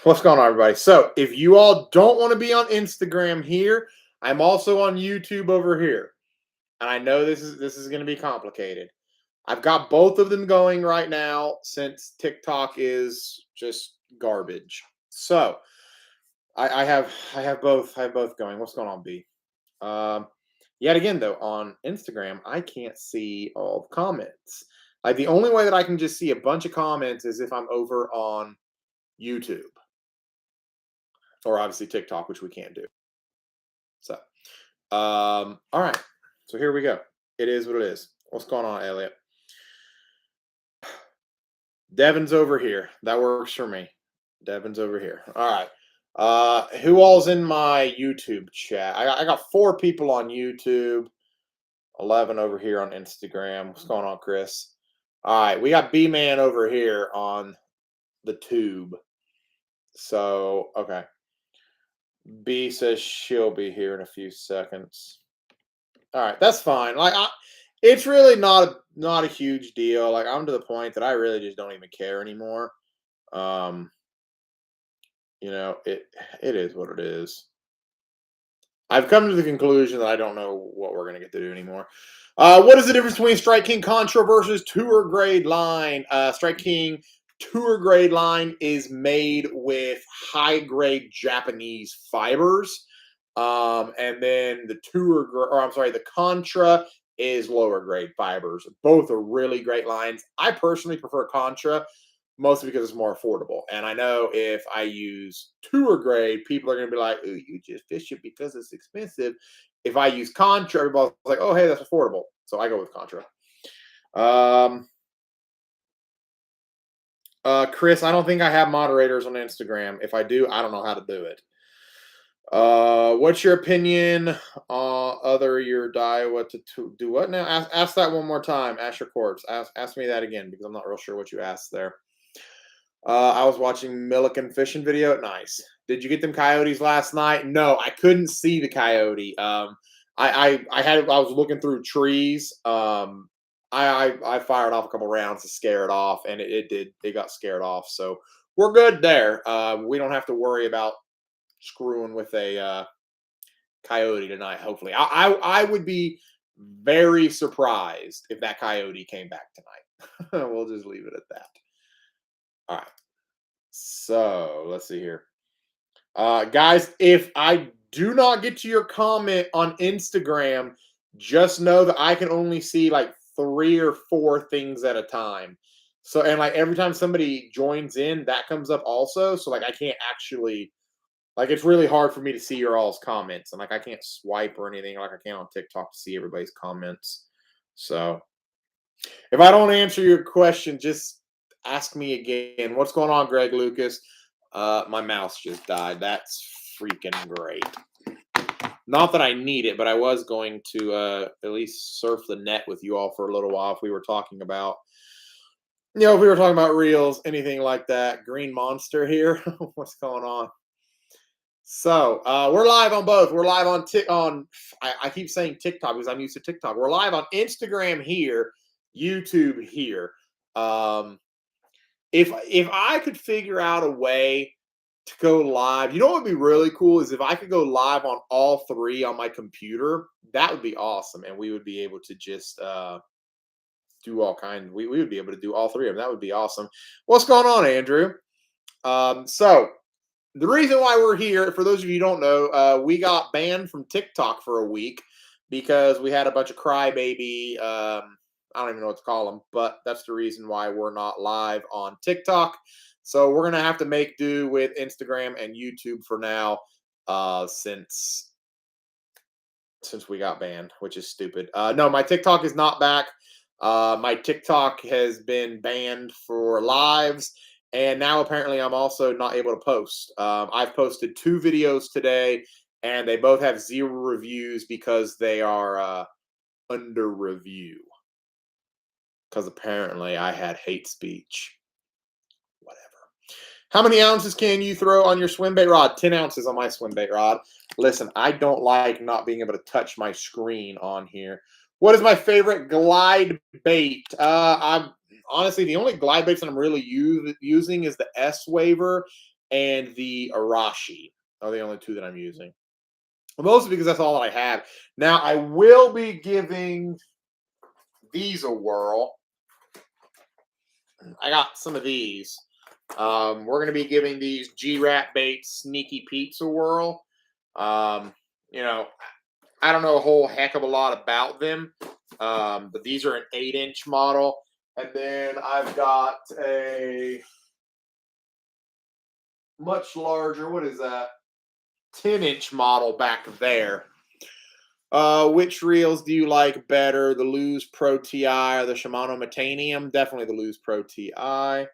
What's going on, everybody? So, if you all don't want to be on Instagram here, I'm also on YouTube over here. And I know this is going to be complicated. I've got both of them going right now since TikTok is just garbage. So, I have both going. What's going on, B? Um, Yet again, though, on Instagram, I can't see all the comments. Like the only way that I can just see a bunch of comments is if I'm over on YouTube or obviously TikTok, which we can't do. So, all right. So here we go. It is what it is. What's going on, Elliot? Devin's over here. That works for me. Devin's over here. All right. Who all's in my YouTube chat? I got 4 people on YouTube, 11 over here on Instagram. What's going on, Chris? All right, we got B Man over here on the tube. So okay. B says she'll be here in a few seconds. All right, that's fine. It's really not a huge deal. Like I'm to the point that I really just don't even care anymore. Um, it is what it is. I've come to the conclusion that I don't know what we're gonna get to do anymore. What is the difference between Strike King Controverses tour grade line? Strike King tour grade line is made with high grade Japanese fibers. And then the Contra is lower grade fibers. Both are really great lines. I personally prefer Contra, mostly because it's more affordable. And I know if I use tour grade, people are going to be like, "Ooh, you just fish it because it's expensive." If I use Contra, everybody's like, "Oh, hey, that's affordable." So I go with Contra. Chris, I don't think I have moderators on Instagram. If I do, I don't know how to do it. What's your opinion on other your die? What to do? What now? Ask that one more time. Asher Quartz. Ask me that again because I'm not real sure what you asked there. I was watching Milliken fishing video. Nice. Did you get them coyotes last night? No, I couldn't see the coyote. I was looking through trees. I fired off a couple rounds to scare it off, and it got scared off. So we're good there. We don't have to worry about screwing with a coyote tonight. Hopefully, I would be very surprised if that coyote came back tonight. We'll just leave it at that. All right. So let's see here. Guys, if I do not get to your comment on Instagram, just know that I can only see like 3 or 4 things at a time. So, and like every time somebody joins in, that comes up also. So, like, I can't actually, like, it's really hard for me to see your all's comments. And like, I can't swipe or anything like I can on TikTok to see everybody's comments. So, if I don't answer your question, just ask me again. What's going on, Greg Lucas? My mouse just died. That's freaking great. Not that I need it, but I was going to at least surf the net with you all for a little while if we were talking about, if we were talking about reels, anything like that. Green Monster here. What's going on? So we're live on both. We're live on I keep saying TikTok because I'm used to TikTok. We're live on Instagram here, YouTube here. If I could figure out a way to go live, you know what would be really cool is if I could go live on all 3 on my computer. That would be awesome, and we would be able to just do all kinds. We would be able to do all 3 of them. That would be awesome. What's going on, Andrew? So the reason why we're here, for those of you who don't know, we got banned from TikTok for a week because we had a bunch of crybaby. I don't even know what to call them, but that's the reason why we're not live on TikTok. So we're gonna have to make do with Instagram and YouTube for now, since we got banned, which is stupid. No, my TikTok is not back. My TikTok has been banned for lives, and now apparently I'm also not able to post. I've posted 2 videos today, and they both have 0 reviews because they are under review. Because apparently I had hate speech. Whatever. How many ounces can you throw on your swim bait rod? 10 ounces on my swim bait rod. Listen, I don't like not being able to touch my screen on here. What is my favorite glide bait? I'm honestly, the only glide baits that I'm really using is the S Waver and the Arashi are the only two that I'm using. Mostly because that's all that I have. Now, I will be giving these a whirl. I got some of these. We're going to be giving these G-Rat Bait Sneaky Pete's a whirl. You know, I don't know a whole heck of a lot about them, but these are an 8-inch model. And then I've got a much larger, what is that? 10-inch model back there. Which reels do you like better, the Lose Pro TI or the Shimano Metanium? Definitely the Lose Pro TI.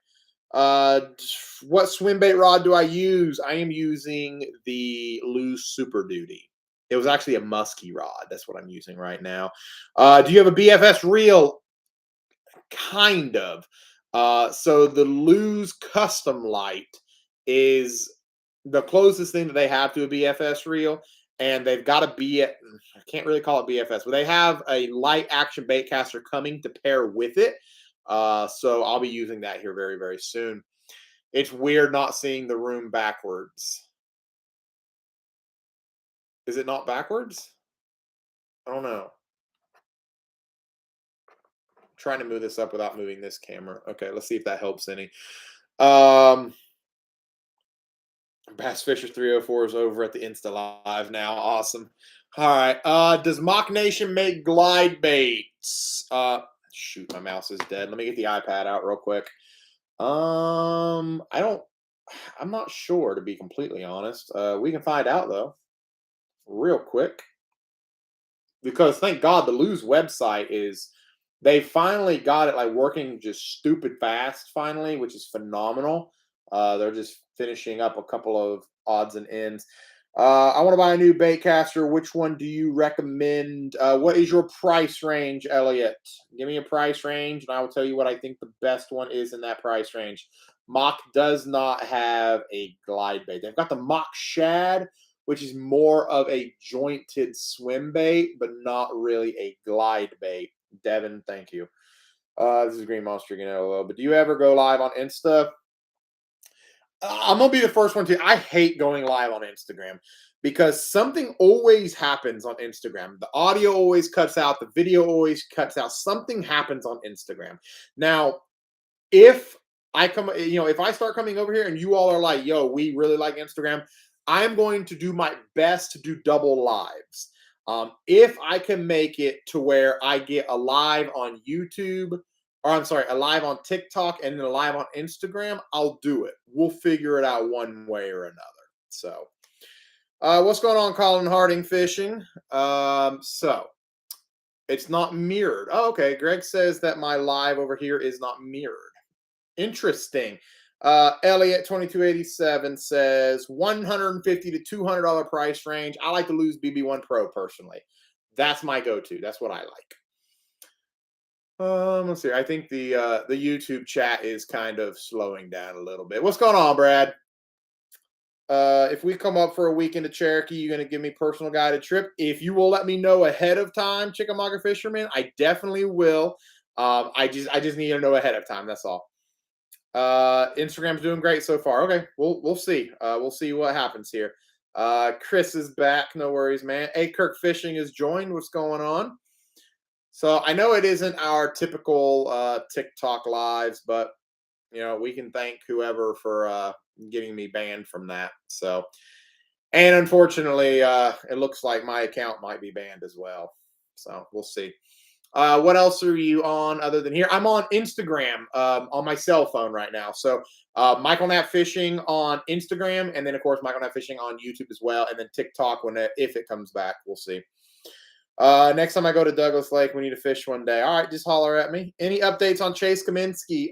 What swim bait rod do I use? I am using the Lose Super Duty. It was actually a musky rod. That's what I'm using right now. Do you have a BFS reel? Kind of. So the Lose Custom Light is the closest thing that they have to a BFS reel, and they've got a I can't really call it BFS, but they have a light action bait caster coming to pair with it. So I'll be using that here very, very soon. It's weird not seeing the room backwards. Is it not backwards? I don't know. I'm trying to move this up without moving this camera. Okay, let's see if that helps any. Bass Fisher 304 is over at the Insta Live now. Awesome. All right. Does Mock Nation make glide baits? Shoot, my mouse is dead. Let me get the iPad out real quick. I'm not sure, to be completely honest. We can find out though, real quick. Because thank God the Lose website they finally got it like working just stupid fast finally, which is phenomenal. They're just finishing up a couple of odds and ends. I want to buy a new bait caster. Which one do you recommend? What is your price range, Elliot? Give me a price range, and I will tell you what I think the best one is in that price range. Mock does not have a glide bait. They've got the Mock Shad, which is more of a jointed swim bait, but not really a glide bait. Devin, thank you. This is Green Monster again, LOL. But do you ever go live on Insta? I'm gonna be the first one to. I hate going live on Instagram because something always happens on Instagram. The audio always cuts out, the video always cuts out. Something happens on Instagram. Now, if I if I start coming over here and you all are like, yo, we really like Instagram, I'm going to do my best to do double lives. If I can make it to where I get a live on YouTube, or I'm sorry, a live on TikTok and then a live on Instagram, I'll do it. We'll figure it out one way or another. So, what's going on, Colin Harding Fishing? So, it's not mirrored. Oh, okay. Greg says that my live over here is not mirrored. Interesting. Elliot 2287 says $150 to $200 price range. I like to Lose BB1 Pro personally. That's my go-to. That's what I like. Let's see. I think the YouTube chat is kind of slowing down a little bit. What's going on, Brad? If we come up for a weekend to Cherokee, you're going to give me personal guided trip. If you will let me know ahead of time, Chickamauga Fisherman, I definitely will. I just need to know ahead of time. That's all. Instagram's doing great so far. Okay, we'll see. We'll see what happens here. Chris is back. No worries, man. Hey, Kirk Fishing is joined. What's going on? So I know it isn't our typical TikTok lives, but we can thank whoever for getting me banned from that. So, and unfortunately, it looks like my account might be banned as well. So we'll see. What else are you on other than here? I'm on Instagram on my cell phone right now. So Michael Knapp Fishing on Instagram, and then of course Michael Knapp Fishing on YouTube as well, and then TikTok if it comes back. We'll see. Next time I go to Douglas Lake, we need to fish one day. All right, just holler at me. Any updates on Chase Kaminsky?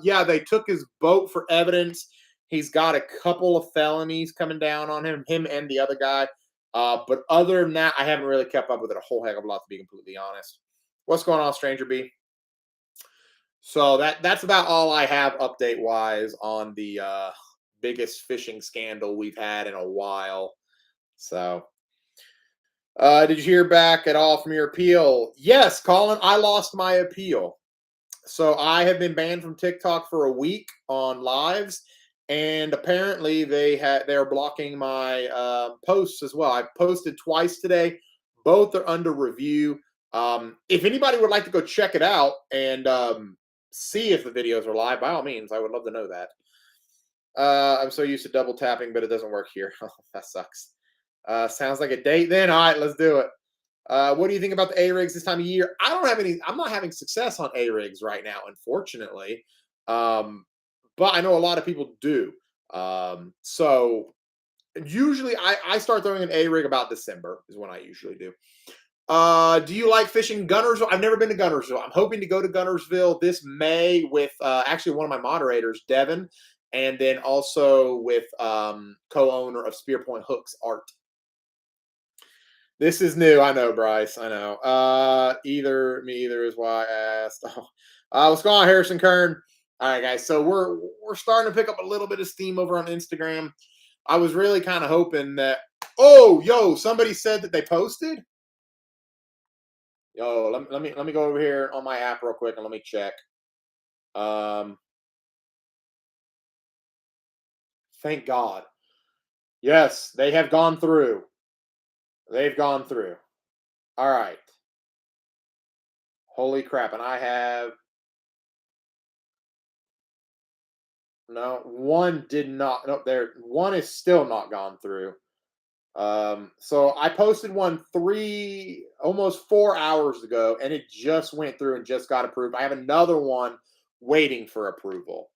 Yeah, they took his boat for evidence. He's got a couple of felonies coming down on him and the other guy. But other than that, I haven't really kept up with it a whole heck of a lot, to be completely honest. What's going on, Stranger B? So that's about all I have update-wise on the biggest fishing scandal we've had in a while. So, did you hear back at all from your appeal? Yes, Colin, I lost my appeal. So I have been banned from TikTok for a week on lives, and apparently they're blocking my posts as well. I posted twice today. Both are under review. If anybody would like to go check it out and see if the videos are live, by all means, I would love to know that. I'm so used to double tapping, but it doesn't work here. Oh, that sucks. Sounds like a date then. All right, let's do it. What do you think about the A rigs this time of year? I don't have any. I'm not having success on A rigs right now, unfortunately. Um, but I know a lot of people do. So usually I start throwing an A rig about December is when I usually do. Do you like fishing Gunnersville? I've never been to Gunnersville. I'm hoping to go to Gunnersville this May with actually one of my moderators, Devin, and then also with co-owner of Spearpoint Hooks, Art. This is new. I know, Bryce. I know. Either is why I asked. What's going on, Harrison Kern? All right, guys. So we're starting to pick up a little bit of steam over on Instagram. I was really kind of hoping that. Oh, yo! Somebody said that they posted. Yo, let me go over here on my app real quick and let me check. Thank God. Yes, they have gone through. They've gone through. All right. Holy crap! And I have no one did not. No, there one is still not gone through. So I posted one almost 4 hours ago, and it just went through and just got approved. I have another one waiting for approval.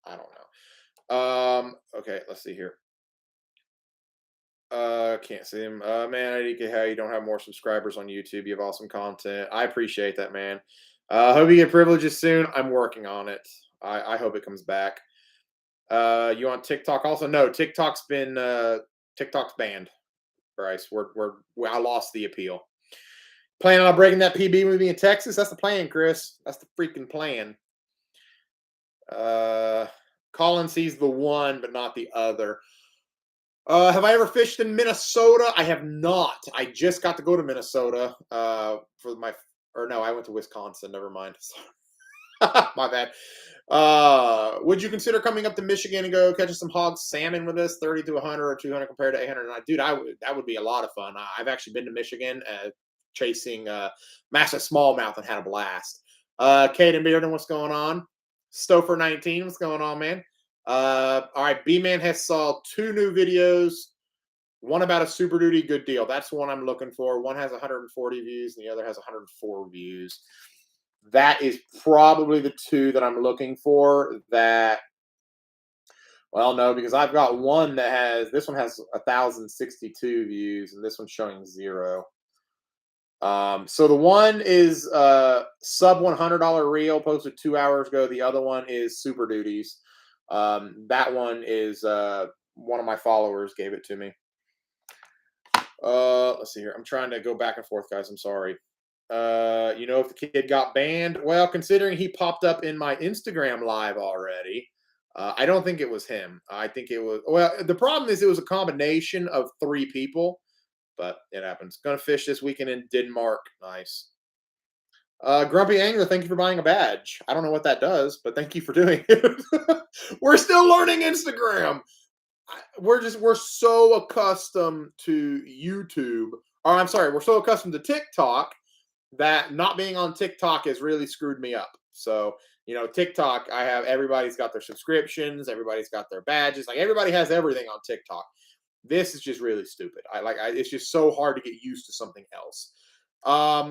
I don't know. Okay, let's see here. Can't see him. Man, I didn't get how you don't have more subscribers on YouTube. You have awesome content. I appreciate that, man. Hope you get privileges soon. I'm working on it. I hope it comes back. You on TikTok also? No, TikTok's banned. Bryce, I lost the appeal. Planning on breaking that PB movie in Texas? That's the plan, Chris. That's the freaking plan. Colin sees the one, but not the other. Have I ever fished in Minnesota? I have not. I just got to go to Minnesota for my, or no, I went to Wisconsin. Never mind. My bad. Would you consider coming up to Michigan and go catching some hog salmon with us? 30 to 100 or 200 compared to 800. Dude, that would be a lot of fun. I've actually been to Michigan chasing massive smallmouth and had a blast. Caden Bearden, what's going on? Stouffer 19, what's going on, man? All right, B-Man has saw 2 new videos. One about a Super Duty good deal. That's the one I'm looking for. One has 140 views, and the other has 104 views. That is probably the 2 that I'm looking for. That, well, no, because I've got one that has, this one has 1,062 views, and this one's showing 0. So the one is sub $100 reel posted 2 hours ago. The other one is Super Duties. That one is one of my followers gave it to me. Let's see here. I'm trying to go back and forth, guys. I'm sorry. You know, if the kid got banned, well, considering he popped up in my Instagram live already, I don't think it was him. I think it was, well, the problem is it was a combination of 3 people, but it happens. Gonna fish this weekend in Denmark. Nice. Grumpy Angler, thank you for buying a badge. I don't know what that does, but thank you for doing it. We're still learning Instagram. We're so accustomed to YouTube, or I'm sorry, we're so accustomed to TikTok that not being on TikTok has really screwed me up. So, you know, TikTok, everybody's got their subscriptions, everybody's got their badges, like everybody has everything on TikTok. This is just really stupid. It's just so hard to get used to something else.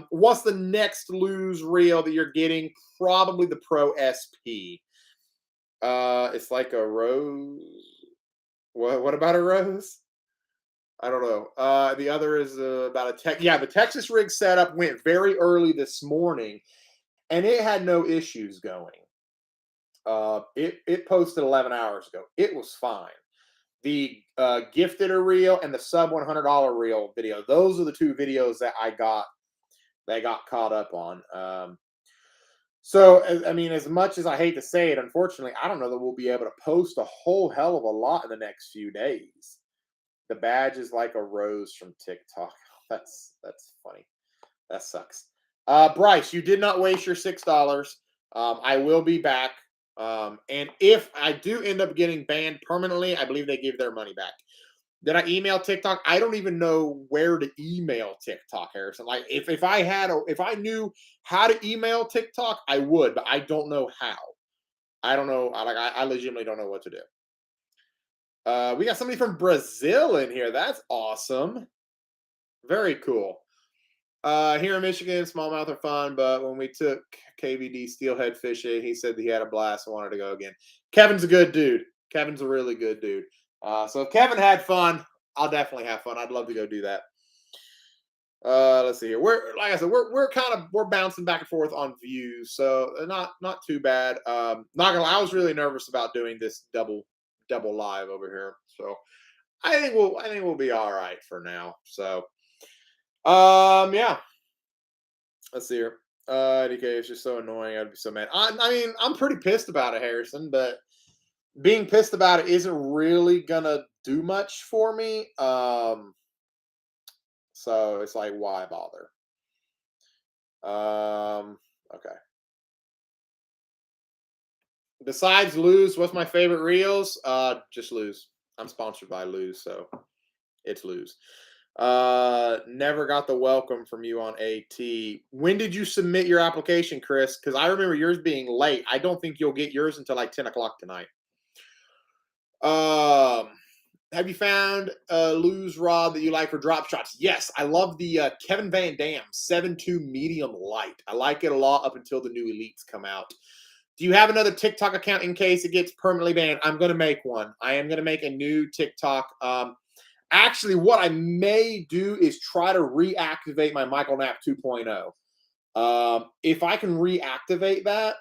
What's the next lose reel that you're getting? Probably the Pro SP. It's like a rose. What about a rose? I don't know. The other is about a tech. Yeah, the Texas rig setup went very early this morning, and it had no issues going. It posted 11 hours ago. It was fine. The gifted a reel and the sub $100 reel video. Those are the 2 videos that I got caught up on. So, I mean, as much as I hate to say it, unfortunately, I don't know that we'll be able to post a whole hell of a lot in the next few days. The badge is like a rose from TikTok. That's funny. That sucks. Bryce, you did not waste your $6. I will be back And if I do end up getting banned permanently, I believe they give their money back. Did I email TikTok? I don't even know where to email TikTok, Harrison. Like if I knew how to email TikTok, I would, but I don't know how. I don't know. I legitimately don't know what to do. We got somebody from Brazil in here. That's awesome. Very cool. Here in Michigan, smallmouth are fun, but when we took KVD steelhead fishing, he said that he had a blast and wanted to go again. Kevin's a good dude. Kevin's a really good dude. So if Kevin had fun, I'll definitely have fun. I'd love to go do that. Let's see here. We're like I said, we're bouncing back and forth on views, so not too bad. Not gonna lie, I was really nervous about doing this double live over here. So I think we'll be all right for now. So yeah. Let's see here. DK is just so annoying. I'd be so mad. I mean, I'm pretty pissed about it, Harrison, but being pissed about it isn't really gonna do much for me. So it's like, why bother? Okay. Besides Lose, what's my favorite reels? Just Lose. I'm sponsored by Lose, so it's Lose. Never got the welcome from you on AT. When did you submit your application, Chris? Because I remember yours being late. I don't think you'll get yours until like 10 o'clock tonight. Have you found a Lose rod that you like for drop shots? Yes, I love the Kevin Van Dam 7.2 medium light. I like it a lot up until the new elites come out. Do you have another TikTok account in case it gets permanently banned? I'm going to make one. I am going to make a new TikTok. Actually, what I may do is try to reactivate my Michael Knapp 2.0. If I can reactivate that,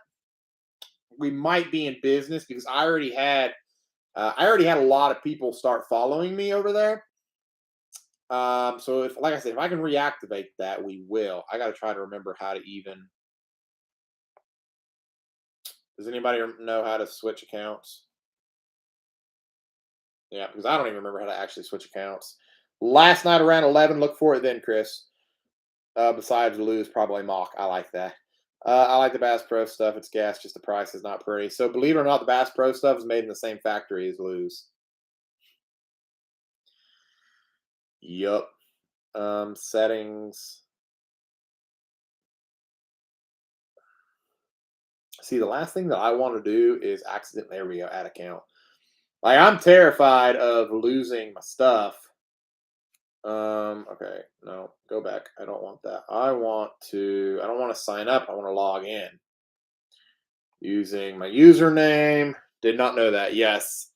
we might be in business because I already had a lot of people start following me over there. So if, like I said, if I can reactivate that, we will. I got to try to remember how to even. Does anybody know how to switch accounts? Yeah, because I don't even remember how to actually switch accounts. Last night around 11, look for it then, Chris. Besides Lose, probably Mock. I like that. I like the Bass Pro stuff. It's gas, just the price is not pretty. So believe it or not, the Bass Pro stuff is made in the same factory as Lose. Yup. Settings. See, the last thing that I want to do is accidentally, there we go, add account. Like, I'm terrified of losing my stuff. Okay, no, go back. I don't want that. I don't want to sign up. I want to log in. Using my username. Did not know that. Yes.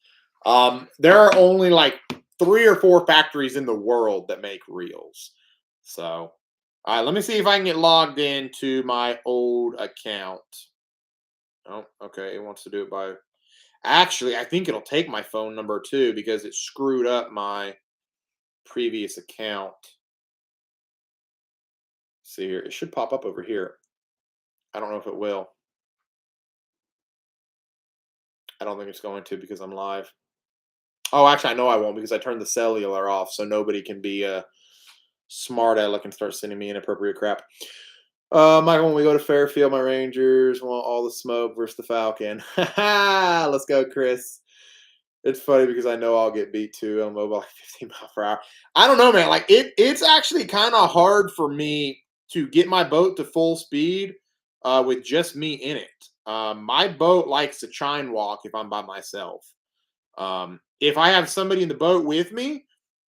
There are only like 3 or 4 factories in the world that make reels. So, all right, let me see if I can get logged into my old account. Oh, okay. It wants to do it by. Actually, I think it'll take my phone number too because it screwed up my previous account. See here, it should pop up over here. I don't know if it will. I don't think it's going to because I'm live. Oh, actually, I know I won't because I turned the cellular off, so nobody can be smart aleck and start sending me inappropriate crap. Michael, when we go to Fairfield, my Rangers want all the smoke versus the Falcon. Let's go, Chris. It's funny because I know I'll get beat too on mobile like 15 miles per hour. I don't know, man. Like it's actually kind of hard for me to get my boat to full speed with just me in it. My boat likes to chine walk if I'm by myself. If I have somebody in the boat with me,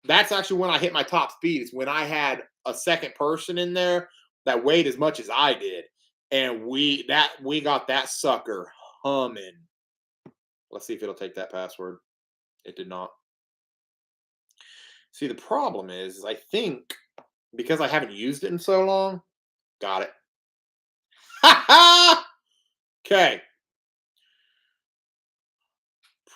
that's actually when I hit my top speed. It's when I had a second person in there that weighed as much as I did, and we got that sucker humming. Let's see if it'll take that password. It did not. See, the problem is I think because I haven't used it in so long, got it. Ha ha! Okay.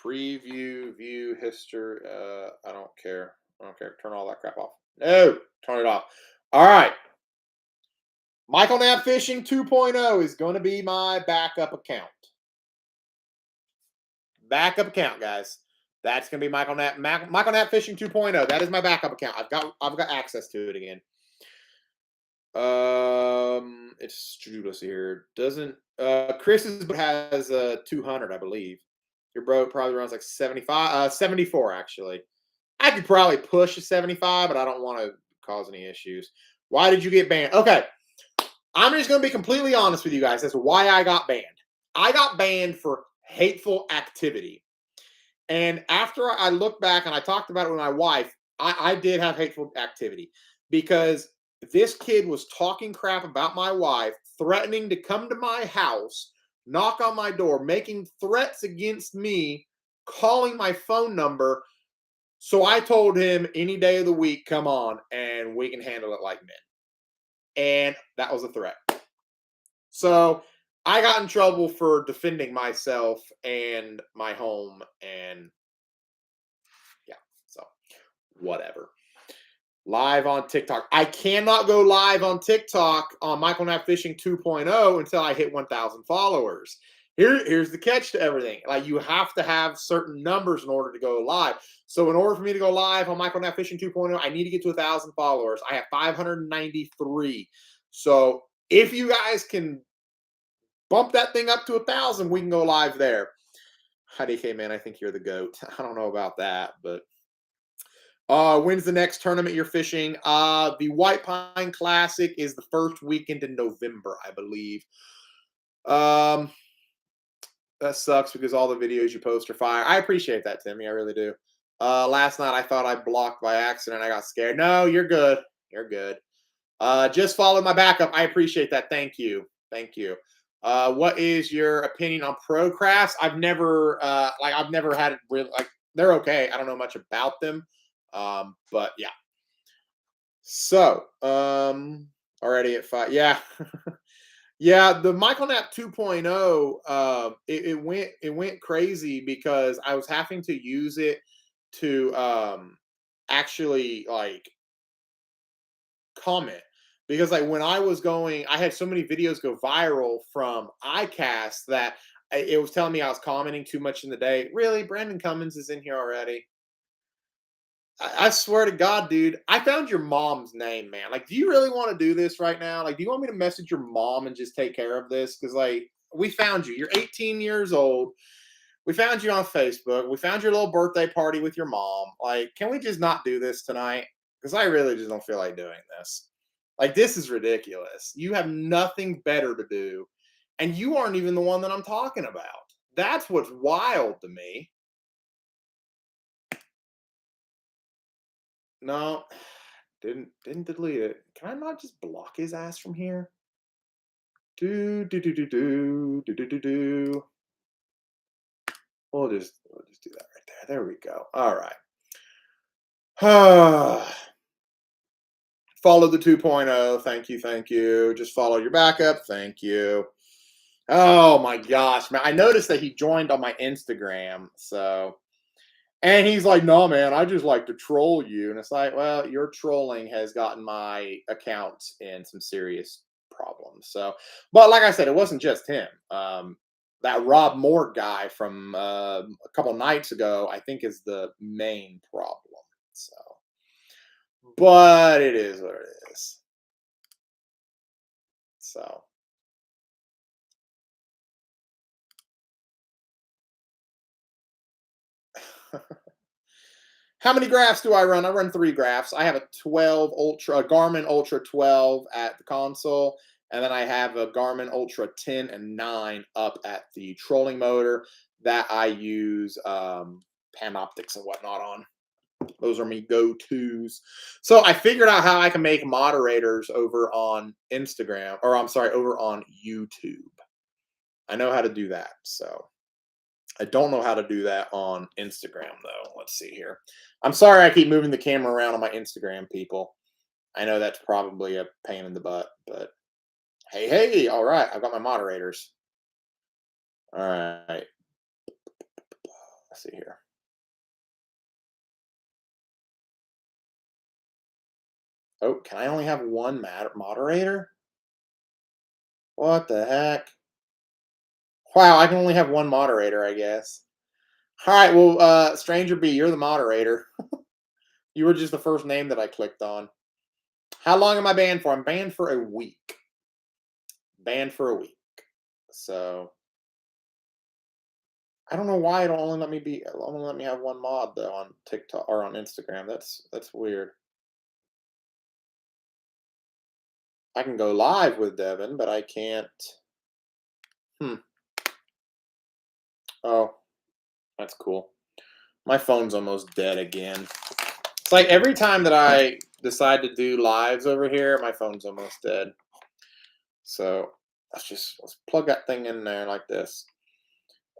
Preview, view, history. I don't care. I don't care. Turn all that crap off. No, turn it off. All right. Michael Knapp Fishing 2.0 is going to be my backup account. Backup account, guys. That's going to be Michael Knapp Fishing 2.0. That is my backup account. I've got access to it again. It's let's see here. Doesn't Chris's boat has 200, I believe. Your boat probably runs like 75, 74 actually. I could probably push a 75, but I don't want to cause any issues. Why did you get banned? Okay, I'm just going to be completely honest with you guys as to why I got banned. I got banned for hateful activity. And after I look back and I talked about it with my wife, I did have hateful activity because this kid was talking crap about my wife, threatening to come to my house, knock on my door, making threats against me, calling my phone number. So I told him any day of the week, come on, and we can handle it like men. And that was a threat. So I got in trouble for defending myself and my home, and yeah, so whatever. Live on TikTok. I cannot go live on TikTok on Michael Knapp Fishing 2.0 until I hit 1,000 followers. Here's the catch to everything. Like, you have to have certain numbers in order to go live. So in order for me to go live on Michael Knapp Fishing 2.0, I need to get to 1,000 followers. I have 593. So if you guys can bump that thing up to 1,000, we can go live there. Hi, DK, man. I think you're the GOAT. I don't know about that, but when's the next tournament you're fishing? The White Pine Classic is the first weekend in November, I believe. That sucks because all the videos you post are fire. I appreciate that, Timmy. I really do. Last night I thought I blocked by accident. I got scared. No, you're good. You're good. Just follow my backup. I appreciate that. Thank you. Thank you. What is your opinion on pro crafts? I've never had it really, like, they're okay. I don't know much about them. But yeah. So, already at 5. Yeah. Yeah, the Michael Knapp 2.0, it went crazy because I was having to use it to actually like comment, because like when I was going, I had so many videos go viral from iCast that it was telling me I was commenting too much in the day. Really, Brandon Cummins is in here already. I swear to God, dude, I found your mom's name, man. Like, do you really want to do this right now? Like, do you want me to message your mom and just take care of this? Because, like, we found you. You're 18 years old. We found you on Facebook. We found your little birthday party with your mom. Like, can we just not do this tonight? Because I really just don't feel like doing this. Like, this is ridiculous. You have nothing better to do. And you aren't even the one that I'm talking about. That's what's wild to me. No, didn't delete it. Can I not just block his ass from here? Do do do do do do do do do. We'll just do that right there. There we go. All right. Follow the 2.0. Thank you, thank you. Just follow your backup. Thank you. Oh my gosh, man! I noticed that he joined on my Instagram, so. And he's like, no, man, I just like to troll you. And it's like, well, your trolling has gotten my account in some serious problems. So, but like I said, it wasn't just him. That Rob Moore guy from a couple nights ago, I think, is the main problem. So, but it is what it is. So. How many graphs do I run? I run 3 graphs. I have a 12 Ultra, a Garmin Ultra 12 at the console, and then I have a Garmin Ultra 10 and 9 up at the trolling motor that I use Panoptics and whatnot on. Those are me go-tos. So I figured out how I can make moderators over on Instagram, or I'm sorry, over on YouTube. I know how to do that. So I don't know how to do that on Instagram, though. Let's see here. I'm sorry I keep moving the camera around on my Instagram, people. I know that's probably a pain in the butt, but hey, all right. I've got my moderators. All right. Let's see here. Oh, can I only have one moderator? What the heck? Wow, I can only have one moderator, I guess. All right, well, Stranger B, you're the moderator. You were just the first name that I clicked on. How long am I banned for? I'm banned for a week. Banned for a week. So I don't know why it'll only let me have one mod though on TikTok or on Instagram. That's weird. I can go live with Devin, but I can't. Oh, that's cool. My phone's almost dead again. It's like every time that I decide to do lives over here, my phone's almost dead. So let's plug that thing in there like this.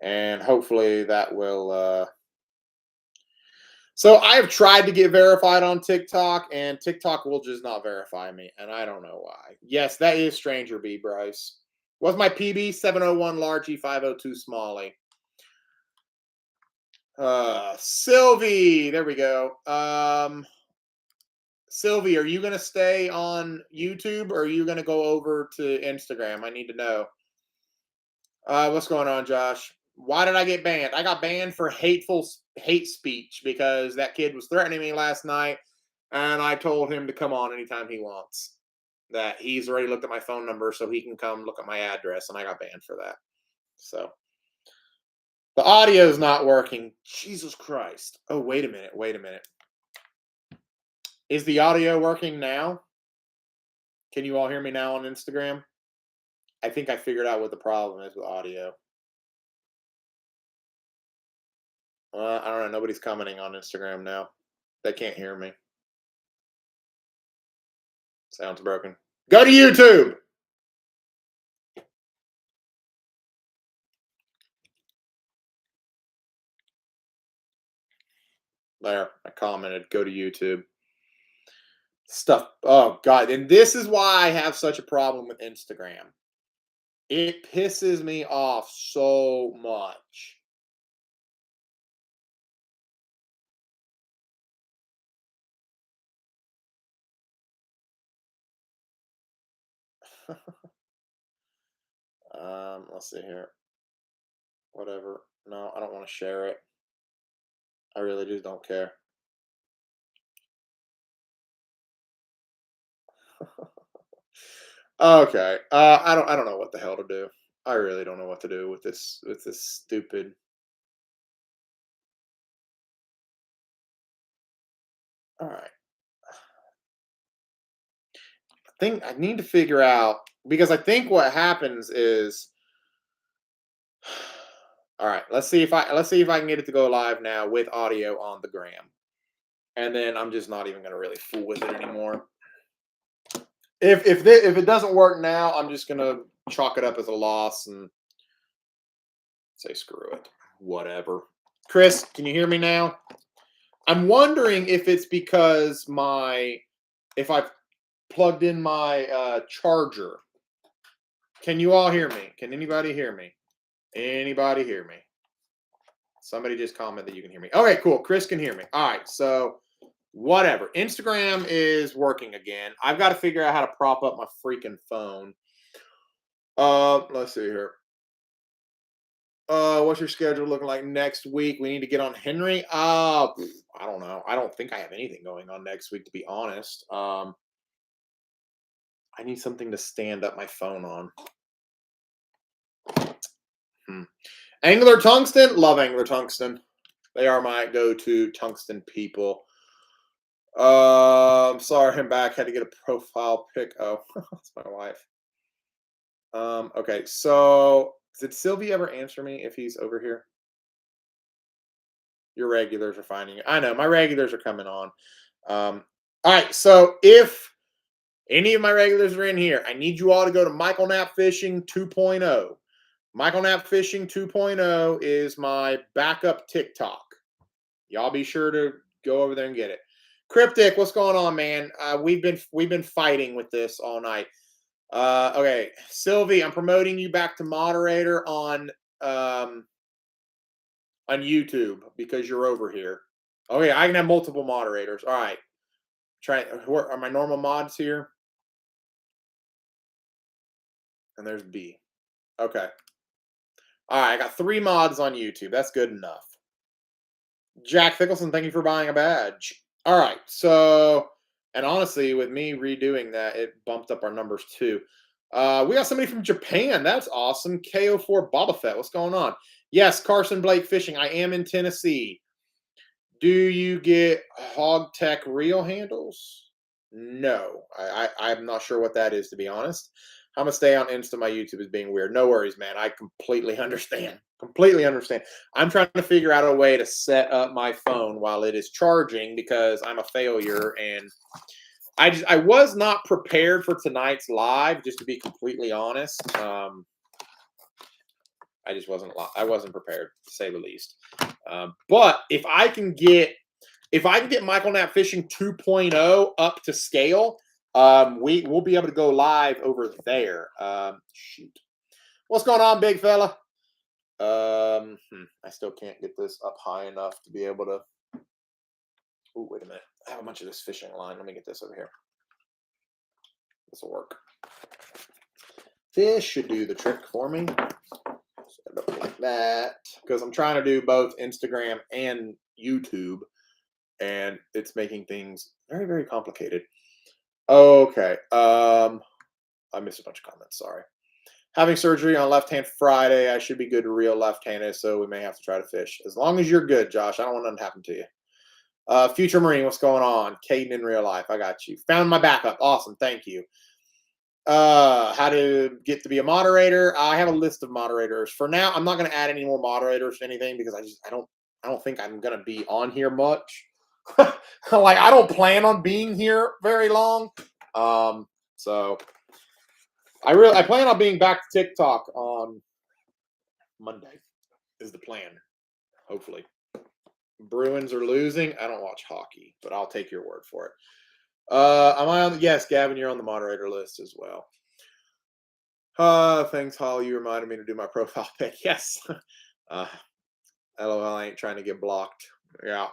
And hopefully that will so I have tried to get verified on TikTok, and TikTok will just not verify me, and I don't know why. Yes, that is Stranger B, Bryce. What's my PB? 701 large E502 Smallie. Sylvie, there we go. Sylvie, are you gonna stay on YouTube or are you gonna go over to Instagram? I need to know. What's going on, Josh? Why did I get banned? I got banned for hate speech because that kid was threatening me last night, and I told him to come on anytime he wants. That he's already looked at my phone number, so he can come look at my address, and I got banned for that. So the audio is not working. Jesus Christ! Oh, wait a minute. Wait a minute. Is the audio working now? Can you all hear me now on Instagram? I think I figured out what the problem is with audio. I don't know. Nobody's commenting on Instagram now. They can't hear me. Sounds broken. Go to YouTube. There, I commented. Go to YouTube. Stuff. Oh, God. And this is why I have such a problem with Instagram. It pisses me off so much. Let's see here. Whatever. No, I don't want to share it. I really just don't care. Okay. I don't know what the hell to do. I really don't know what to do with this stupid. All right. I need to figure out because I think what happens is all right, let's see if I can get it to go live now with audio on the gram. And then I'm just not even going to really fool with it anymore. If it doesn't work now, I'm just going to chalk it up as a loss and say screw it. Whatever. Chris, can you hear me now? I'm wondering if it's because if I've plugged in my charger. Can you all hear me? Can anybody hear me? Anybody hear me? Somebody just commented that you can hear me. Okay, cool. Chris can hear me. All right, so whatever. Instagram is working again. I've got to figure out how to prop up my freaking phone. Let's see here. What's your schedule looking like next week? We need to get on Henry. I don't know. I don't think I have anything going on next week, to be honest. I need something to stand up my phone on. Angler Tungsten, love Angler Tungsten. They are my go-to tungsten people. I'm sorry, I'm back. Had to get a profile pic. Oh, that's my wife. Okay, so did Sylvie ever answer me if he's over here? Your regulars are finding it. I know my regulars are coming on. All right, so if any of my regulars are in here, I need you all to go to Michael Knapp Fishing 2.0. Michael Knapp Fishing 2.0 is my backup TikTok. Y'all be sure to go over there and get it. Cryptic, what's going on, man? We've been fighting with this all night. Okay, Sylvie, I'm promoting you back to moderator on YouTube because you're over here. Okay, I can have multiple moderators. All right. Are my normal mods here? And there's B. Okay. All right, I got 3 mods on YouTube. That's good enough. Jack Fickelson, thank you for buying a badge. All right, so, and honestly, with me redoing that, it bumped up our numbers too. We got somebody from Japan. That's awesome. KO4 Boba Fett. What's going on? Yes, Carson Blake Fishing. I am in Tennessee. Do you get Hog Tech reel handles? No. I'm not sure what that is, to be honest. I'm going to stay on Insta. My YouTube is being weird. No worries, man. I completely understand. Completely understand. I'm trying to figure out a way to set up my phone while it is charging because I'm a failure and I was not prepared for tonight's live, just to be completely honest. I just wasn't prepared, to say the least. But if I can get Michael Knapp Fishing 2.0 up to scale, we'll be able to go live over there. Shoot, what's going on, big fella? I still can't get this up high enough to be able to. Oh, wait a minute. I have a bunch of this fishing line. Let me get this over here. This will work. This should do the trick for me. Set it up like that. Because I'm trying to do both Instagram and YouTube. And it's making things very, very complicated. Okay. I missed a bunch of comments. Sorry. Having surgery on left hand Friday. I should be good to reel left-handed, so we may have to try to fish. As long as you're good, Josh. I don't want nothing to happen to you. Future Marine, what's going on? Caden in real life. I got you. Found my backup. Awesome. Thank you. How to get to be a moderator? I have a list of moderators. For now, I'm not going to add any more moderators to anything because I don't think I'm going to be on here much. Like, I don't plan on being here very long. So I plan on being back to TikTok on Monday is the plan. Hopefully. Bruins are losing. I don't watch hockey, but I'll take your word for it. Am I on? Yes, Gavin, you're on the moderator list as well. Thanks, Holly. You reminded me to do my profile pic. Yes. LOL, I ain't trying to get blocked. Yeah.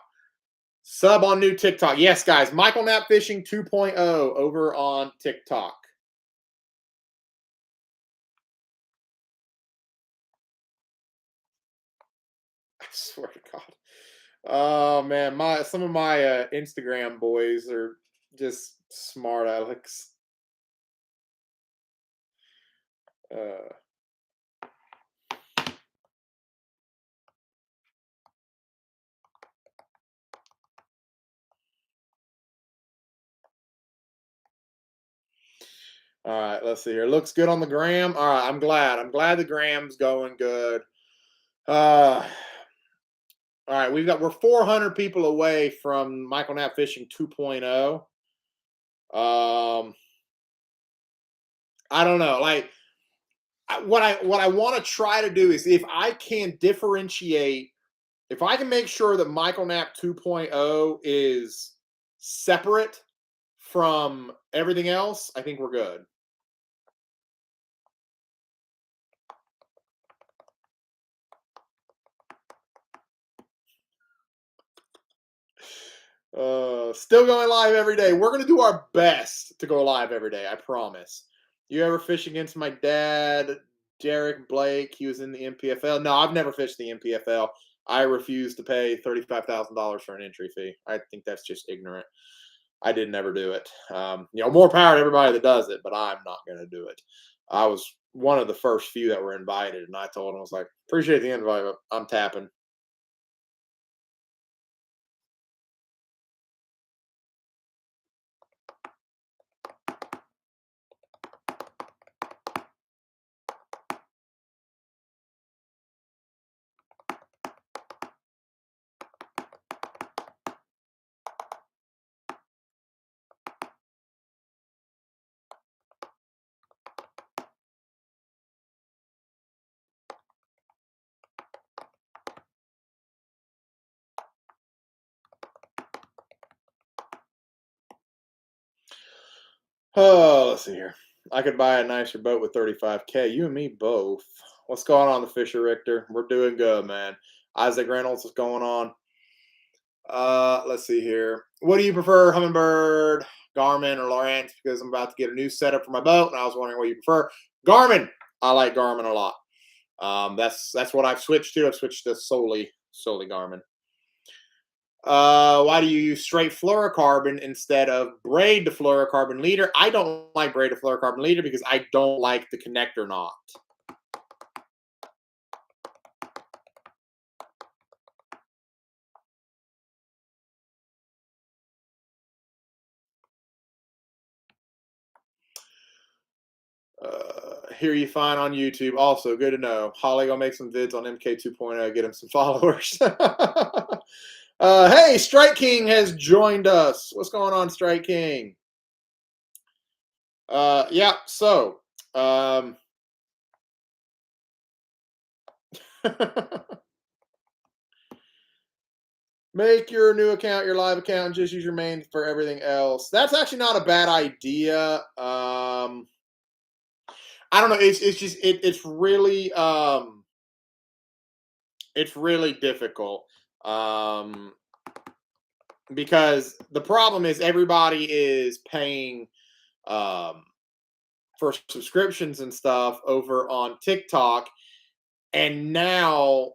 Sub on new TikTok. Yes, guys. Michael Knapp Fishing 2.0 over on TikTok. I swear to God. Oh man, some of my Instagram boys are just smart Alex. All right, let's see here. Looks good on the gram. All right, I'm glad. I'm glad the gram's going good. All right, we're 400 people away from Michael Knapp Fishing 2.0. I don't know. Like, what I want to try to do is if I can differentiate, if I can make sure that Michael Knapp 2.0 is separate from everything else, I think we're good. Still going live every day. We're going to do our best to go live every day. I promise. You ever fish against my dad, Derek Blake? He was in the MPFL. No, I've never fished the MPFL. I refuse to pay $35,000 for an entry fee. I think that's just ignorant. I did never do it. More power to everybody that does it, but I'm not going to do it. I was one of the first few that were invited, and I told him, I was like, appreciate the invite, but I'm tapping. Oh, let's see here. I could buy a nicer boat with 35K. You and me both. What's going on, the Fisher Richter? We're doing good, man. Isaac Reynolds, what's going on? Let's see here. What do you prefer, Humminbird, Garmin, or Lowrance? Because I'm about to get a new setup for my boat, and I was wondering what you prefer. Garmin. I like Garmin a lot. That's what I've switched to. I've switched to solely Garmin. Why do you use straight fluorocarbon instead of braid to fluorocarbon leader? I don't like braid to fluorocarbon leader because I don't like the connector knot. Hear you fine on YouTube. Also, good to know. Holly gonna make some vids on MK 2.0, get him some followers. Hey, Strike King has joined us. What's going on, Strike King? Yeah, so make your new account your live account and just use your main for everything else. That's actually not a bad idea. I don't know. It's just it's really difficult. Um, because the problem is everybody is paying um for subscriptions and stuff over on TikTok, and now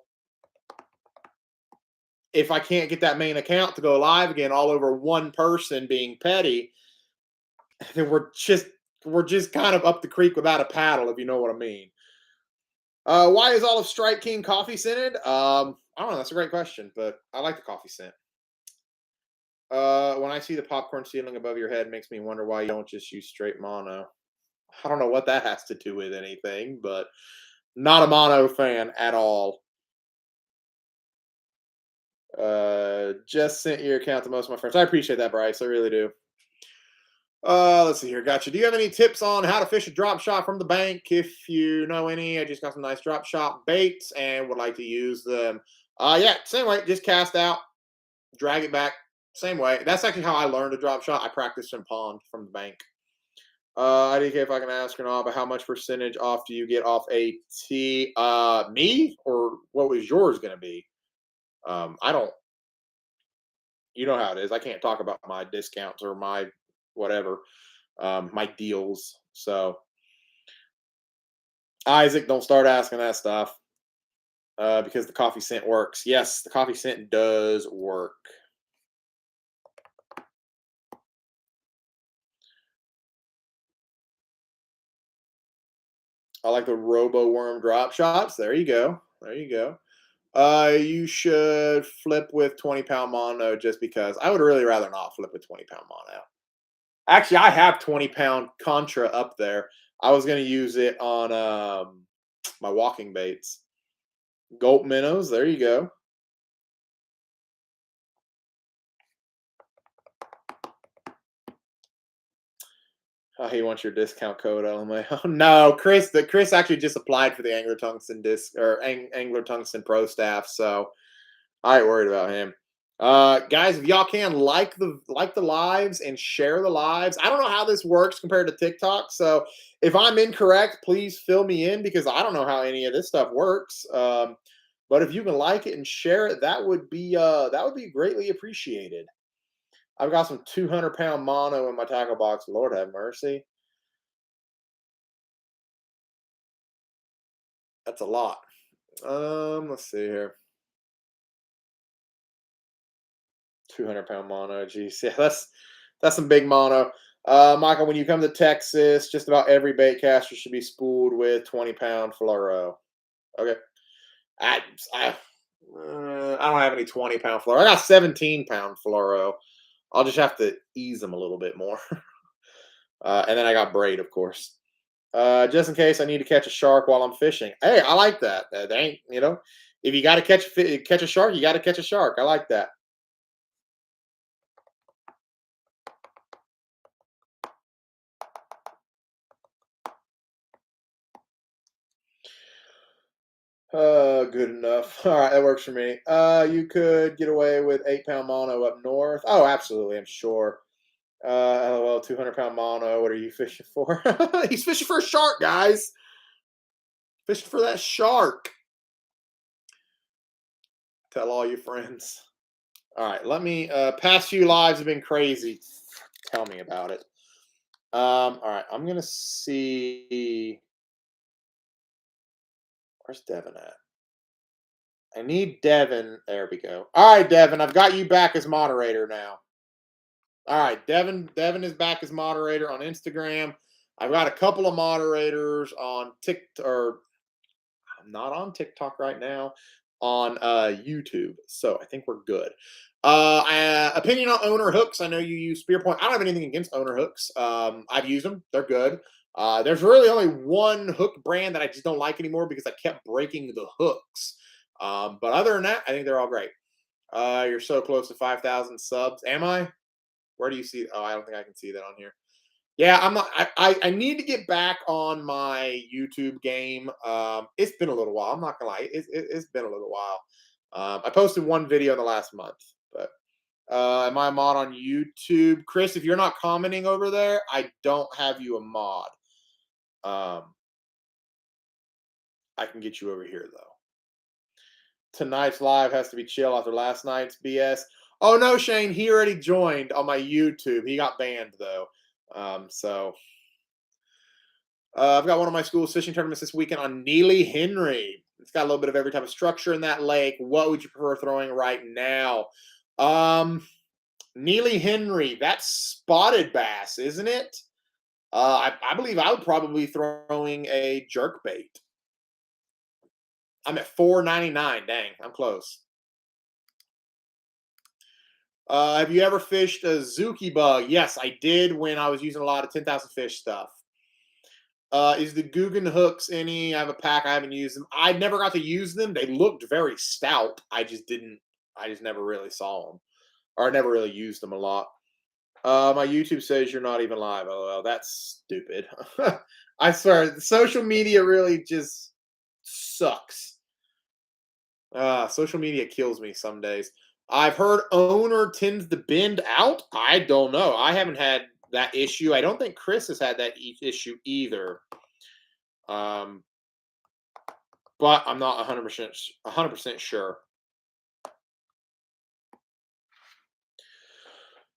if I can't get that main account to go live again all over one person being petty, then we're just kind of up the creek without a paddle, if you know what I mean. Why is all of Strike King coffee scented? I don't know. That's a great question, but I like the coffee scent. When I see the popcorn ceiling above your head, makes me wonder why you don't just use straight mono. I don't know what that has to do with anything, but not a mono fan at all. Just sent your account to most of my friends. I appreciate that, Bryce. I really do. Let's see here. Gotcha. Do you have any tips on how to fish a drop shot from the bank? If you know any, I just got some nice drop shot baits and would like to use them. Yeah, same way. Just cast out, drag it back. Same way. That's actually how I learned a drop shot. I practiced in pond from the bank. I didn't care if I can ask or not, but how much percentage off do you get off a T? Me or what was yours going to be? I don't. You know how it is. I can't talk about my discounts or my whatever, my deals. So Isaac, don't start asking that stuff because the coffee scent works. Yes, the coffee scent does work. I like the Robo Worm drop shots. There you go. There you go. You should flip with 20-pound mono just because I would really rather not flip with 20-pound mono. Actually, I have 20-pound Contra up there. I was going to use it on my walking baits. Gulp minnows. There you go. Oh, he wants your discount code, LMA. No, Chris actually just applied for the Angler Tungsten disc or Angler Tungsten Pro staff, so I ain't worried about him. Guys, if y'all can like the lives and share the lives. I don't know how this works compared to TikTok, so if I'm incorrect, please fill me in because I don't know how any of this stuff works. But if you can like it and share it, that would be greatly appreciated. I've got some 200-pound mono in my tackle box. Lord have mercy. That's a lot. Let's see here. 200-pound mono. Geez, yeah, that's some big mono. Michael, when you come to Texas, just about every bait caster should be spooled with 20-pound fluoro. Okay. I, I, I don't have any 20-pound fluoro. I got 17-pound fluoro. I'll just have to ease them a little bit more. And then I got braid, of course. Just in case I need to catch a shark while I'm fishing. Hey, I like that. That ain't, if you got to catch a shark, you got to catch a shark. I like that. Good enough. All right, that works for me. You could get away with 8-pound mono up north. Oh, absolutely, I'm sure. LOL, 200-pound mono. What are you fishing for? He's fishing for a shark, guys. Fishing for that shark. Tell all your friends. All right, let me. Past few lives have been crazy. Tell me about it. All right, I'm gonna see. Where's Devin at? I need Devin. There we go. All right, Devin, I've got you back as moderator now. All right, Devin is back as moderator on Instagram. I've got a couple of moderators on TikTok, or I'm not on TikTok right now, on YouTube. So I think we're good. Opinion on owner hooks. I know you use Spear Point. I don't have anything against owner hooks. I've used them. They're good. There's really only one hook brand that I just don't like anymore because I kept breaking the hooks. But other than that, I think they're all great. You're so close to 5,000 subs. Am I? Where do you see? Oh, I don't think I can see that on here. Yeah, I'm not. I need to get back on my YouTube game. It's been a little while. I'm not gonna lie. It's been a little while. I posted one video in the last month, but am I a mod on YouTube? Chris, if you're not commenting over there, I don't have you a mod. I can get you over here though. Tonight's live has to be chill after last night's BS. Oh no, Shane, he already joined on my YouTube. He got banned though. I've got one of my school fishing tournaments this weekend on Neely Henry. It's got a little bit of every type of structure in that lake. What would you prefer throwing right now? Neely Henry, that's spotted bass, isn't it? I believe I would probably throwing a jerkbait. I'm at $4.99. Dang, I'm close. Have you ever fished a Zuki bug? Yes, I did when I was using a lot of 10,000 fish stuff. Is the Guggen hooks any? I have a pack. I haven't used them. I never got to use them. They looked very stout. I just never really saw them, or I never really used them a lot. My YouTube says you're not even live. Oh, that's stupid. I swear, social media really just sucks. Social media kills me some days. I've heard owner tends to bend out. I don't know. I haven't had that issue. I don't think Chris has had that issue either. But I'm not 100% sure.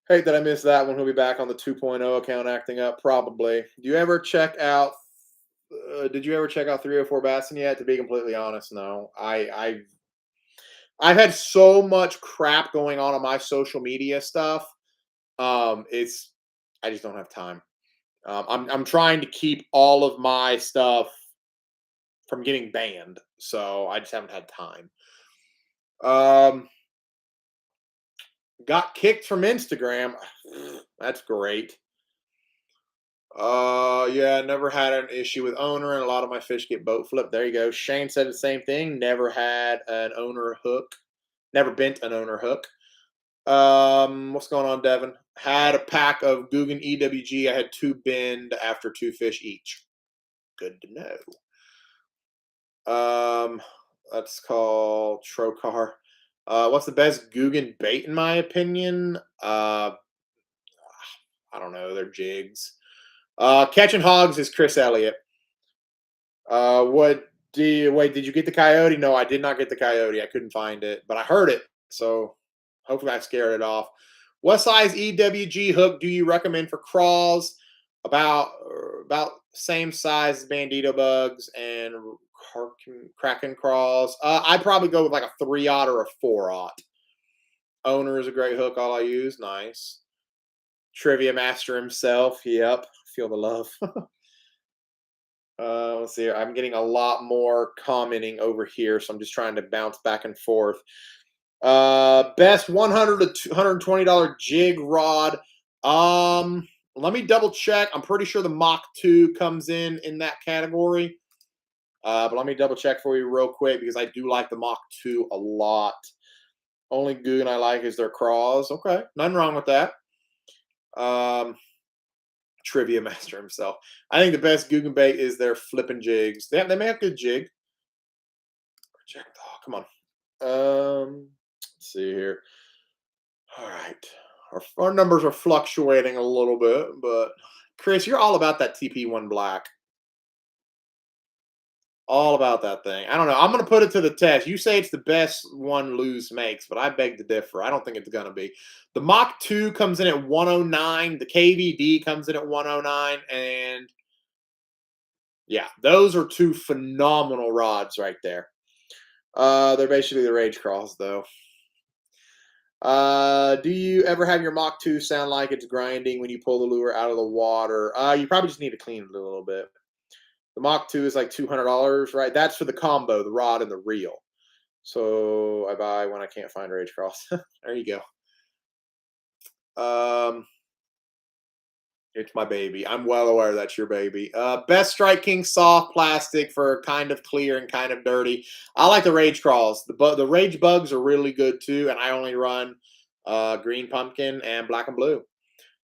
Hey, did I miss that one? He'll be back on the 2.0 account acting up. Probably. Do you ever check out? Did you ever check out 304 Bassin yet? To be completely honest, no. I've had so much crap going on my social media stuff. I just don't have time. I'm trying to keep all of my stuff from getting banned, so I just haven't had time. Got kicked from Instagram. That's great. Yeah, never had an issue with owner, and a lot of my fish get boat flipped. There you go. Shane said the same thing. Never had an owner hook. Never bent an owner hook. What's going on, Devin? Had a pack of Guggen EWG. I had 2 bend after 2 fish each. Good to know. That's called Trocar. What's the best Guggen bait in my opinion? I don't know. They're jigs. Catching hogs is Chris Elliott. Did you get the coyote? No, I did not get the coyote. I couldn't find it, but I heard it. So hopefully I scared it off. What size EWG hook do you recommend for crawls? About same size as Bandito bugs and Kraken crawls. I'd probably go with like a 3/0 or a 4/0. Owner is a great hook. All I use. Nice. Trivia master himself. Yep. Feel the love. Let's see. I'm getting a lot more commenting over here, so I'm just trying to bounce back and forth. Best $100 to $120 jig rod. Let me double check. I'm pretty sure the Mach 2 comes in that category. But let me double check for you real quick because I do like the Mach 2 a lot. Only Guggen I like is their craws. Okay, nothing wrong with that. Trivia master himself. I think the best Guggen bait is their flipping jigs. They may have good jig. Project. Oh, come on. Let's see here. All right. Our numbers are fluctuating a little bit, but Chris, you're all about that TP1 black. All about that thing. I don't know. I'm going to put it to the test. You say it's the best one Luz makes, but I beg to differ. I don't think it's going to be. The Mach 2 comes in at 109. The KVD comes in at 109. And yeah, those are 2 phenomenal rods right there. They're basically the Rage Crawls, though. Do you ever have your Mach 2 sound like it's grinding when you pull the lure out of the water? You probably just need to clean it a little bit. The Mach 2 is like $200, right? That's for the combo, the rod and the reel. So I buy when I can't find Rage Cross. There you go. It's my baby. I'm well aware that's your baby. Best Strike King soft plastic for kind of clear and kind of dirty. I like the Rage Crawls. The Rage Bugs are really good too, and I only run green pumpkin and black and blue.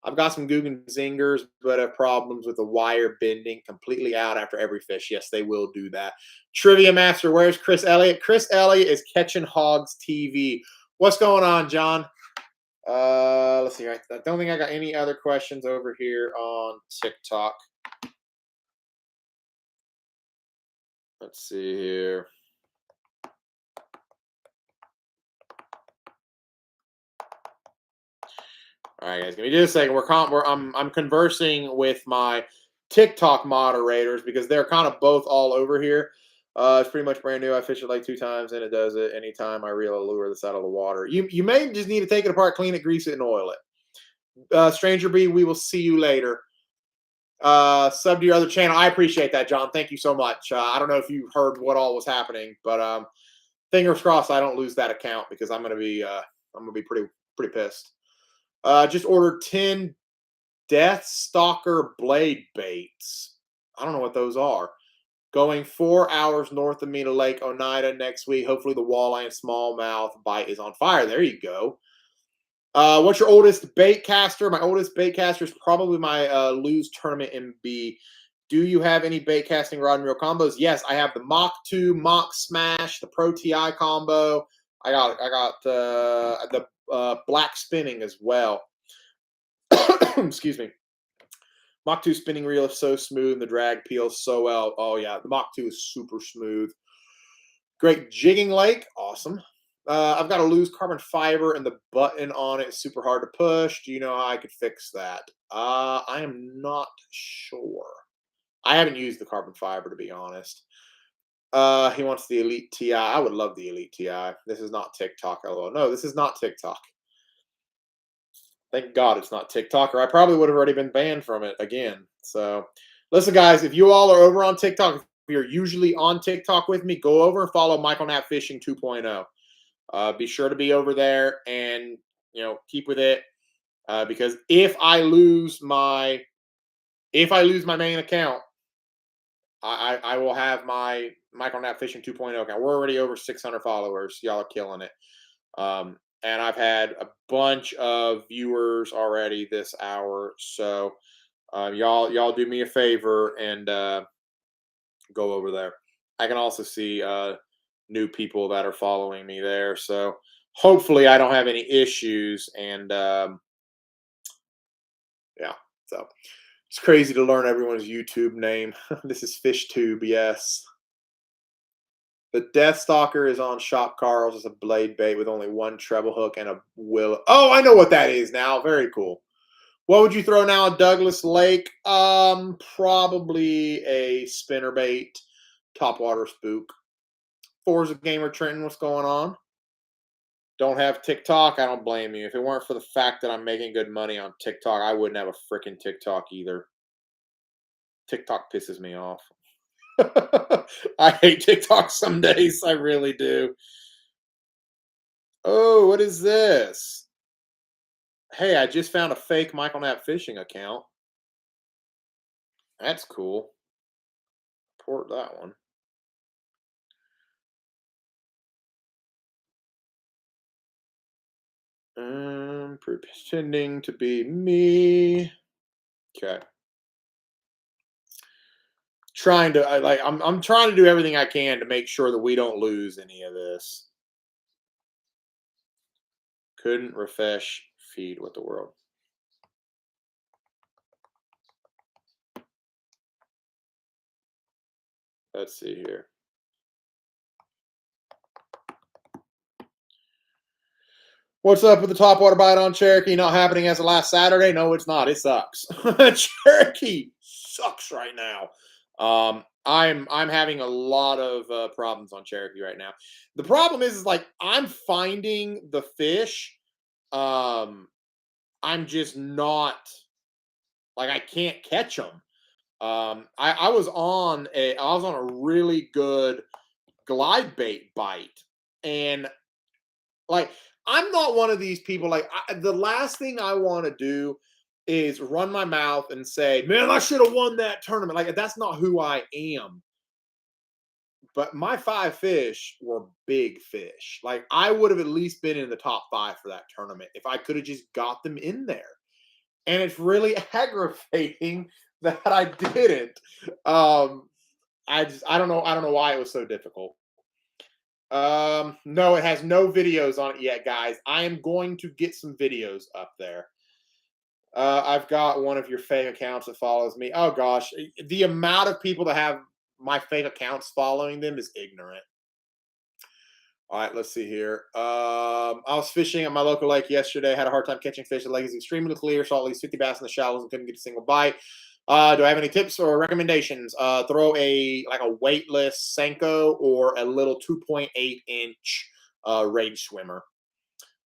I've got some Guggen Zingers, but have problems with the wire bending completely out after every fish. Yes, they will do that. Trivia Master, where's Chris Elliott? Chris Elliott is Catching Hogs TV. What's going on, John? Let's see. I don't think I got any other questions over here on TikTok. Let's see here. All right, guys, give me just a second. I'm conversing with my TikTok moderators because they're kind of both all over here. It's pretty much brand new. I fished it like 2 times, and it does it anytime I reel a lure that's out of the water. You may just need to take it apart, clean it, grease it, and oil it. Stranger B, we will see you later. Sub to your other channel. I appreciate that, John. Thank you so much. I don't know if you heard what all was happening, but fingers crossed I don't lose that account because I'm gonna be pretty pissed. Just ordered 10 Death Stalker blade baits. I don't know what those are. Going 4 hours north of me to Lake Oneida next week. Hopefully the walleye and smallmouth bite is on fire. There you go. What's your oldest bait caster? My oldest bait caster is probably my Lose Tournament MB. Do you have any bait casting rod and reel combos? Yes, I have the Mach 2, Mach Smash, the Pro TI combo. I got the black spinning as well. Excuse me. Mach 2 spinning reel is so smooth and the drag peels so well. Oh, yeah. The Mach 2 is super smooth. Great jigging lake. Awesome. I've got a loose carbon fiber and the button on it is super hard to push. Do you know how I could fix that? I am not sure. I haven't used the carbon fiber, to be honest. He wants the Elite TI. I would love the Elite TI. This is not TikTok. Oh, no, this is not TikTok. Thank God it's not TikTok, or I probably would have already been banned from it again. So, listen, guys, if you all are over on TikTok, if you're usually on TikTok with me, go over and follow Michael Knapp Fishing 2.0. Be sure to be over there and keep with it because if I lose my main account, I will have my Michael Knapp Fishing 2.0 account. We're already over 600 followers. Y'all are killing it. And I've had a bunch of viewers already this hour. So y'all do me a favor and go over there. I can also see new people that are following me there. So hopefully I don't have any issues. And yeah, so it's crazy to learn everyone's YouTube name. This is FishTube, yes. The Death Stalker is on Shop Carl's. It's a blade bait with only one treble hook and a willow. Oh, I know what that is now. Very cool. What would you throw now at Douglas Lake? Probably a spinnerbait, topwater spook. Forza Gamer Trenton, what's going on? Don't have TikTok? I don't blame you. If it weren't for the fact that I'm making good money on TikTok, I wouldn't have a freaking TikTok either. TikTok pisses me off. I hate TikTok some days. I really do. Oh, what is this? Hey, I just found a fake Michael Knapp Fishing account. That's cool. Report that one. Pretending to be me. Okay. I'm trying to do everything I can to make sure that we don't lose any of this. Couldn't refresh feed with the world. Let's see here. What's up with the topwater bite on Cherokee not happening as of last Saturday? No, it's not. It sucks. Cherokee sucks right now. I'm having a lot of problems on Cherokee right now. The problem is like I'm finding the fish. Um, I'm just not like I can't catch them. I was on a really good glide bait bite, and like I'm not one of these people. Like the last thing I want to do is run my mouth and say, "Man, I should have won that tournament." Like that's not who I am. But my 5 fish were big fish. Like I would have at least been in the top 5 for that tournament if I could have just got them in there. And it's really aggravating that I didn't. Um, I don't know why it was so difficult. No, it has no videos on it yet, guys. I am going to get some videos up there. I've got one of your fake accounts that follows me. Oh gosh, the amount of people that have my fake accounts following them is ignorant. All right, let's see here. I was fishing at my local lake yesterday. Had a hard time catching fish. The lake is extremely clear. Saw at least 50 bass in the shallows and couldn't get a single bite. Do I have any tips or recommendations? Throw a weightless Senko or a little 2.8-inch rage swimmer.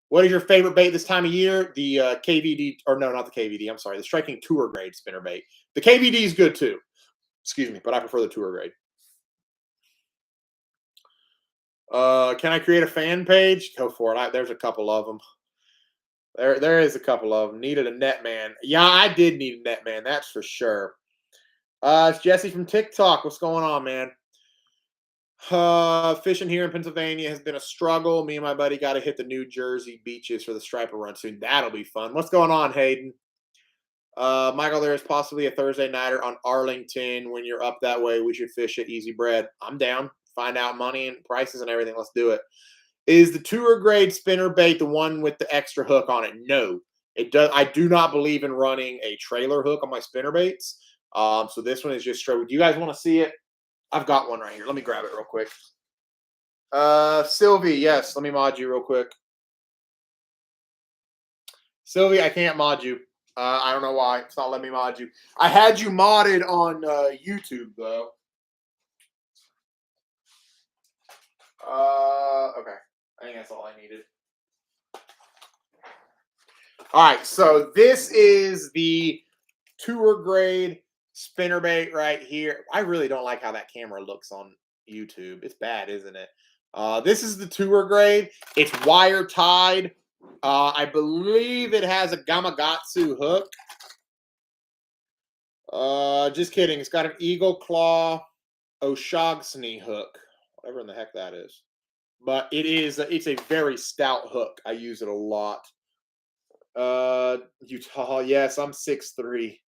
What is your favorite bait this time of year? The KVD, or no, not the KVD. I'm sorry, the Striking Tour Grade spinnerbait. The KVD is good too. Excuse me, but I prefer the Tour Grade. Can I create a fan page? Go for it. There's a couple of them. There is a couple of them. Needed a net man. Yeah, I did need a net man. That's for sure. It's Jesse from TikTok. What's going on, man? Fishing here in Pennsylvania has been a struggle. Me and my buddy got to hit the New Jersey beaches for the striper run soon. That'll be fun. What's going on, Hayden? Michael, there is possibly a Thursday nighter on Arlington. When you're up that way, we should fish at Easy Bread. I'm down. Find out money and prices and everything. Let's do it. Is the tour grade spinner bait the one with the extra hook on it? No, it does. I do not believe in running a trailer hook on my spinner baits. So this one is just straight. Do you guys want to see it? I've got one right here. Let me grab it real quick. Sylvie, yes. Let me mod you real quick. Sylvie, I can't mod you. I don't know why. It's not letting me mod you. I had you modded on YouTube though. Okay. I think that's all I needed. All right, so this is the tour grade spinnerbait right here. I really don't like how that camera looks on YouTube. It's bad, isn't it? This is the tour grade. It's wire tied. I believe it has a Gamakatsu hook. Just kidding. It's got an eagle claw Oshogsni hook, whatever in the heck that is. But it's a very stout hook. I use it a lot. Utah, yes, I'm 6'3".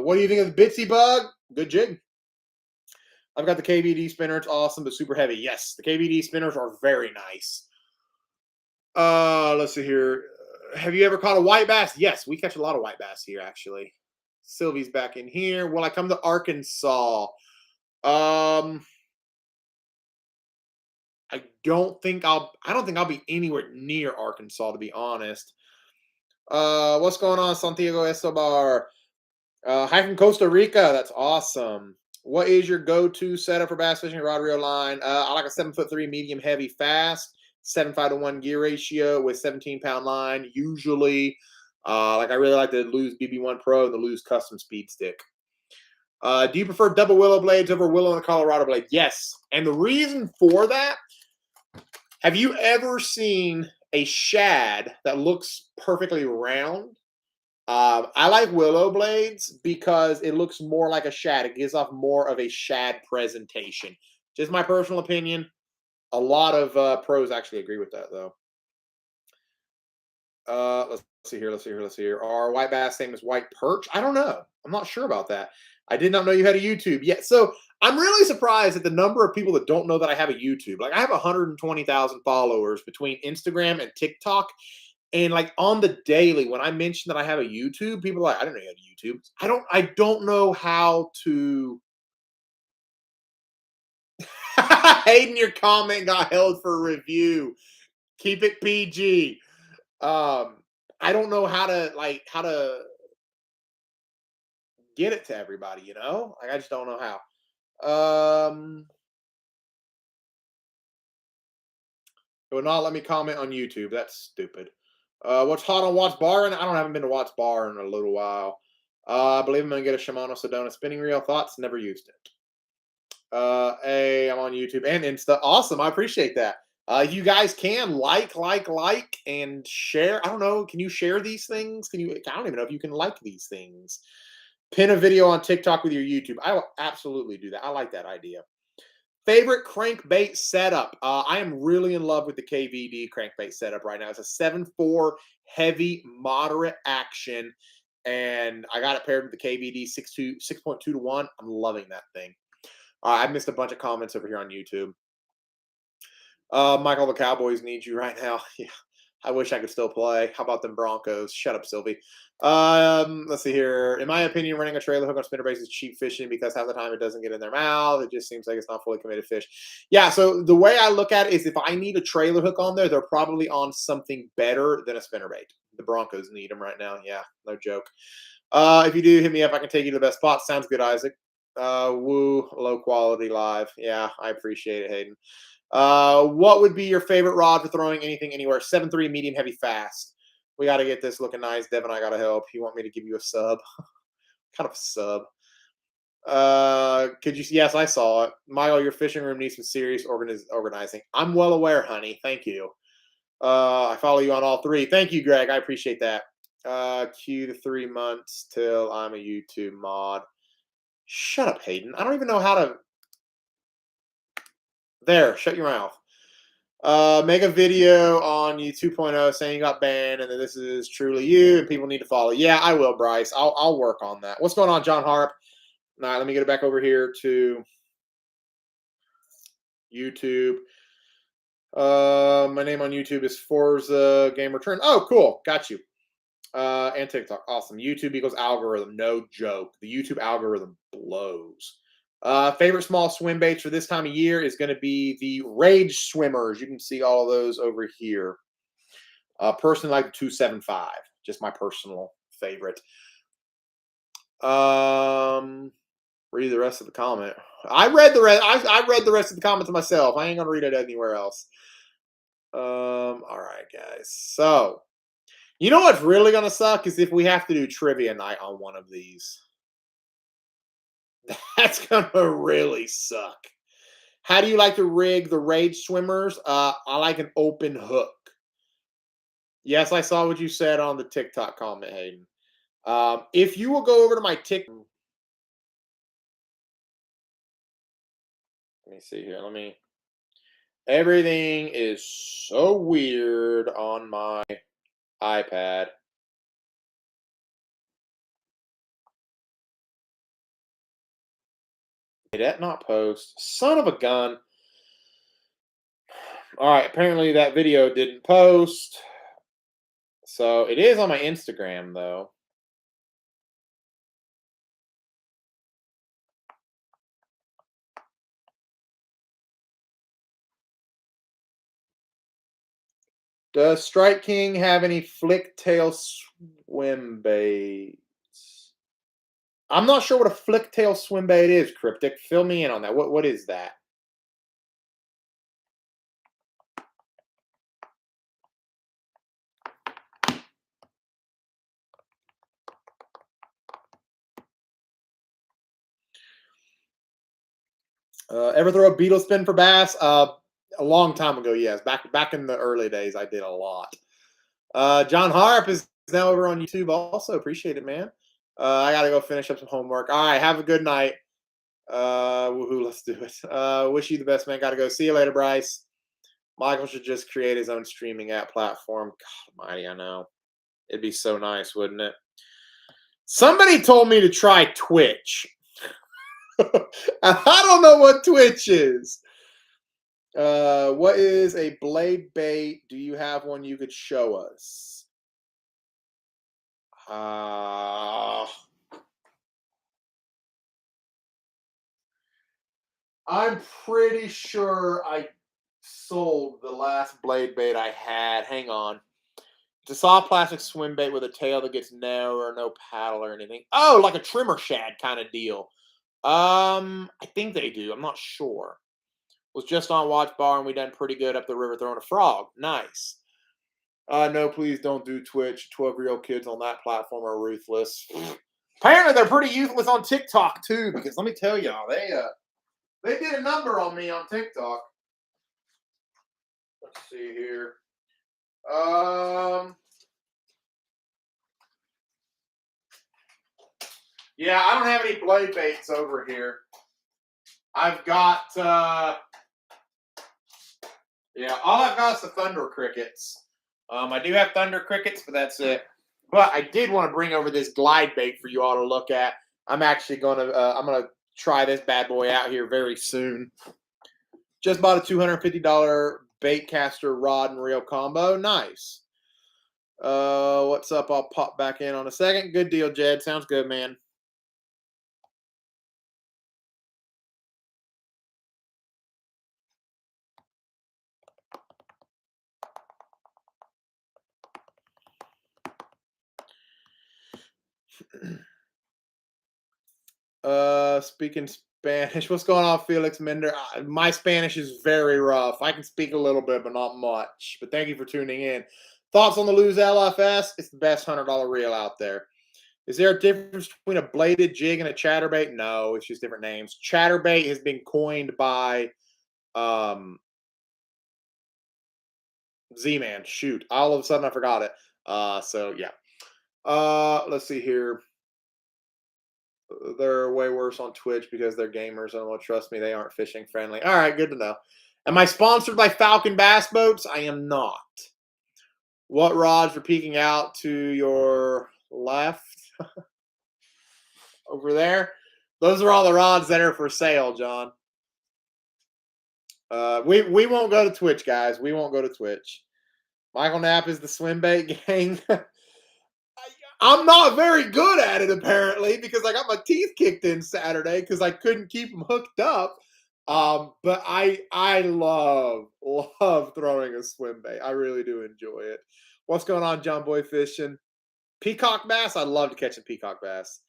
What do you think of the Bitsy Bug? Good jig. I've got the KVD spinner. It's awesome, but super heavy. Yes, the KVD spinners are very nice. Let's see here. Have you ever caught a white bass? Yes, we catch a lot of white bass here, actually. Sylvie's back in here. Will I come to Arkansas? I don't think I'll be anywhere near Arkansas, to be honest. What's going on, Santiago Escobar? Hi from Costa Rica. That's awesome. What is your go-to setup for bass fishing rod reel line? I like a 7'3" medium heavy fast, 7.5 to 1 gear ratio with 17-pound line. Usually, I really like the Lew's BB1 Pro and the Lew's Custom Speed Stick. Do you prefer double willow blades over willow and Colorado blade? Yes. And the reason for that, have you ever seen a shad that looks perfectly round? I like willow blades because it looks more like a shad. It gives off more of a shad presentation. Just my personal opinion. A lot of pros actually agree with that, though. Let's see here. Are white bass same as white perch? I don't know. I'm not sure about that. I did not know you had a YouTube yet. So I'm really surprised at the number of people that don't know that I have a YouTube. Like I have 120,000 followers between Instagram and TikTok. And like on the daily, when I mention that I have a YouTube, people are like, I didn't know you had a YouTube. I don't know how to. Hayden, your comment got held for review. Keep it PG. I don't know how to get it to everybody, you know? Like, I just don't know how. It would not let me comment on YouTube. That's stupid. What's hot on Watts Bar? And I haven't been to Watts Bar in a little while. I believe I'm gonna get a Shimano Sedona spinning reel. Thoughts? Never used it. Hey, I'm on YouTube and Insta. Awesome. I appreciate that. You guys can like, and share. I don't know. Can you share these things? Can you? I don't even know if you can like these things. Pin a video on TikTok with your YouTube. I will absolutely do that. I like that idea. Favorite crankbait setup. I am really in love with the KVD crankbait setup right now. It's a 7.4 heavy, moderate action, and I got it paired with the KVD 6.2 to 1. I'm loving that thing. I missed a bunch of comments over here on YouTube. Michael, the Cowboys need you right now. Yeah, I wish I could still play. How about them Broncos? Shut up, Sylvie. Let's see here. In my opinion, running a trailer hook on spinnerbait is cheap fishing because half the time it doesn't get in their mouth. It just seems like it's not fully committed fish. Yeah, so the way I look at it is if I need a trailer hook on there, they're probably on something better than a spinnerbait. The Broncos need them right now. Yeah, no joke. If you do hit me up, I can take you to the best spot. Sounds good, Isaac. Woo, low quality live. Yeah, I appreciate it, Hayden. What would be your favorite rod for throwing anything anywhere? 7.3 medium heavy fast. We got to get this looking nice. Devin, I got to help. You want me to give you a sub? Kind of a sub. Could you? Yes, I saw it. Michael, your fishing room needs some serious organizing. I'm well aware, honey. Thank you. I follow you on all three. Thank you, Greg. I appreciate that. Q to 3 months till I'm a YouTube mod. Shut up, Hayden. I don't even know how to. There, shut your mouth. Make a video on you 2.0 saying you got banned and that this is truly you and people need to follow. Yeah, I will, Bryce. I'll work on that. What's going on, John Harp? All right, let me get it back over here to YouTube. My name on YouTube is Forza Game Return. Oh, cool. Got you. And TikTok. Awesome. YouTube equals algorithm. No joke. The YouTube algorithm blows. Favorite small swim baits for this time of year is going to be the Rage Swimmers. You can see all of those over here. Personally, like the 275. Just my personal favorite. Read the rest of the comment. I read the rest. I read the rest of the comments myself. I ain't gonna read it anywhere else. All right, guys. So, you know what's really gonna suck is if we have to do trivia night on one of these. That's gonna really suck. How do you like to rig the Rage Swimmers? I like an open hook. Yes, I saw what you said on the TikTok comment, Hayden. If you will go over to my TikTok. Let me see here. Everything is so weird on my iPad. Did that not post? Son of a gun. All right, apparently that video didn't post. So it is on my Instagram, though. Does Strike King have any flick tail swim baits? I'm not sure what a flick tail swim bait is, Cryptic. Fill me in on that. What is that? Ever throw a beetle spin for bass? A long time ago, yes. Back in the early days, I did a lot. John Harp is now over on YouTube. Also, appreciate it, man. I gotta go finish up some homework. All right, have a good night. Woohoo, let's do it. Wish you the best, man. Gotta go. See you later, Bryce. Michael should just create his own streaming app platform. God almighty, I know. It'd be so nice, wouldn't it? Somebody told me to try Twitch. I don't know what Twitch is. What is a blade bait? Do you have one you could show us? I'm pretty sure I sold the last blade bait I had. Hang on. It's a soft plastic swim bait with a tail that gets no or no paddle or anything. Oh, like a trimmer shad kind of deal. I think they do. I'm not sure. Was just on Watch Bar and we done pretty good up the river throwing a frog. Nice. No, please don't do Twitch. 12-year-old kids on that platform are ruthless. Apparently, they're pretty useless on TikTok too. Because let me tell y'all, they did a number on me on TikTok. Let's see here. Yeah, I don't have any blade baits over here. I've got yeah, all I've got is the Thunder Crickets. I do have Thunder Crickets, but that's it. But I did want to bring over this glide bait for you all to look at. I'm actually gonna try this bad boy out here very soon. Just bought a $250 bait caster rod and reel combo. Nice. What's up? I'll pop back in on a second. Good deal, Jed. Sounds good, man. Speaking Spanish. What's going on, Felix Mender? My Spanish is very rough. I can speak a little bit, but not much. But thank you for tuning in. Thoughts on the Lose LFS? It's the best $100 reel out there. Is there a difference between a bladed jig and a chatterbait? No, it's just different names. Chatterbait has been coined by Z-Man. Shoot. All of a sudden I forgot it. So yeah. Let's see here. They're way worse on Twitch because they're gamers and well, trust me, they aren't fishing friendly. All right, good to know. Am I sponsored by Falcon Bass Boats? I am not. What rods are peeking out to your left? Over there? Those are all the rods that are for sale, John. We won't go to Twitch, guys. We won't go to Twitch. Michael Knapp is the Swimbait gang. I'm not very good at it, apparently, because I got my teeth kicked in Saturday because I couldn't keep them hooked up. But I love throwing a swim bait. I really do enjoy it. What's going on, John Boy Fishing? Peacock bass? I love to catch a peacock bass.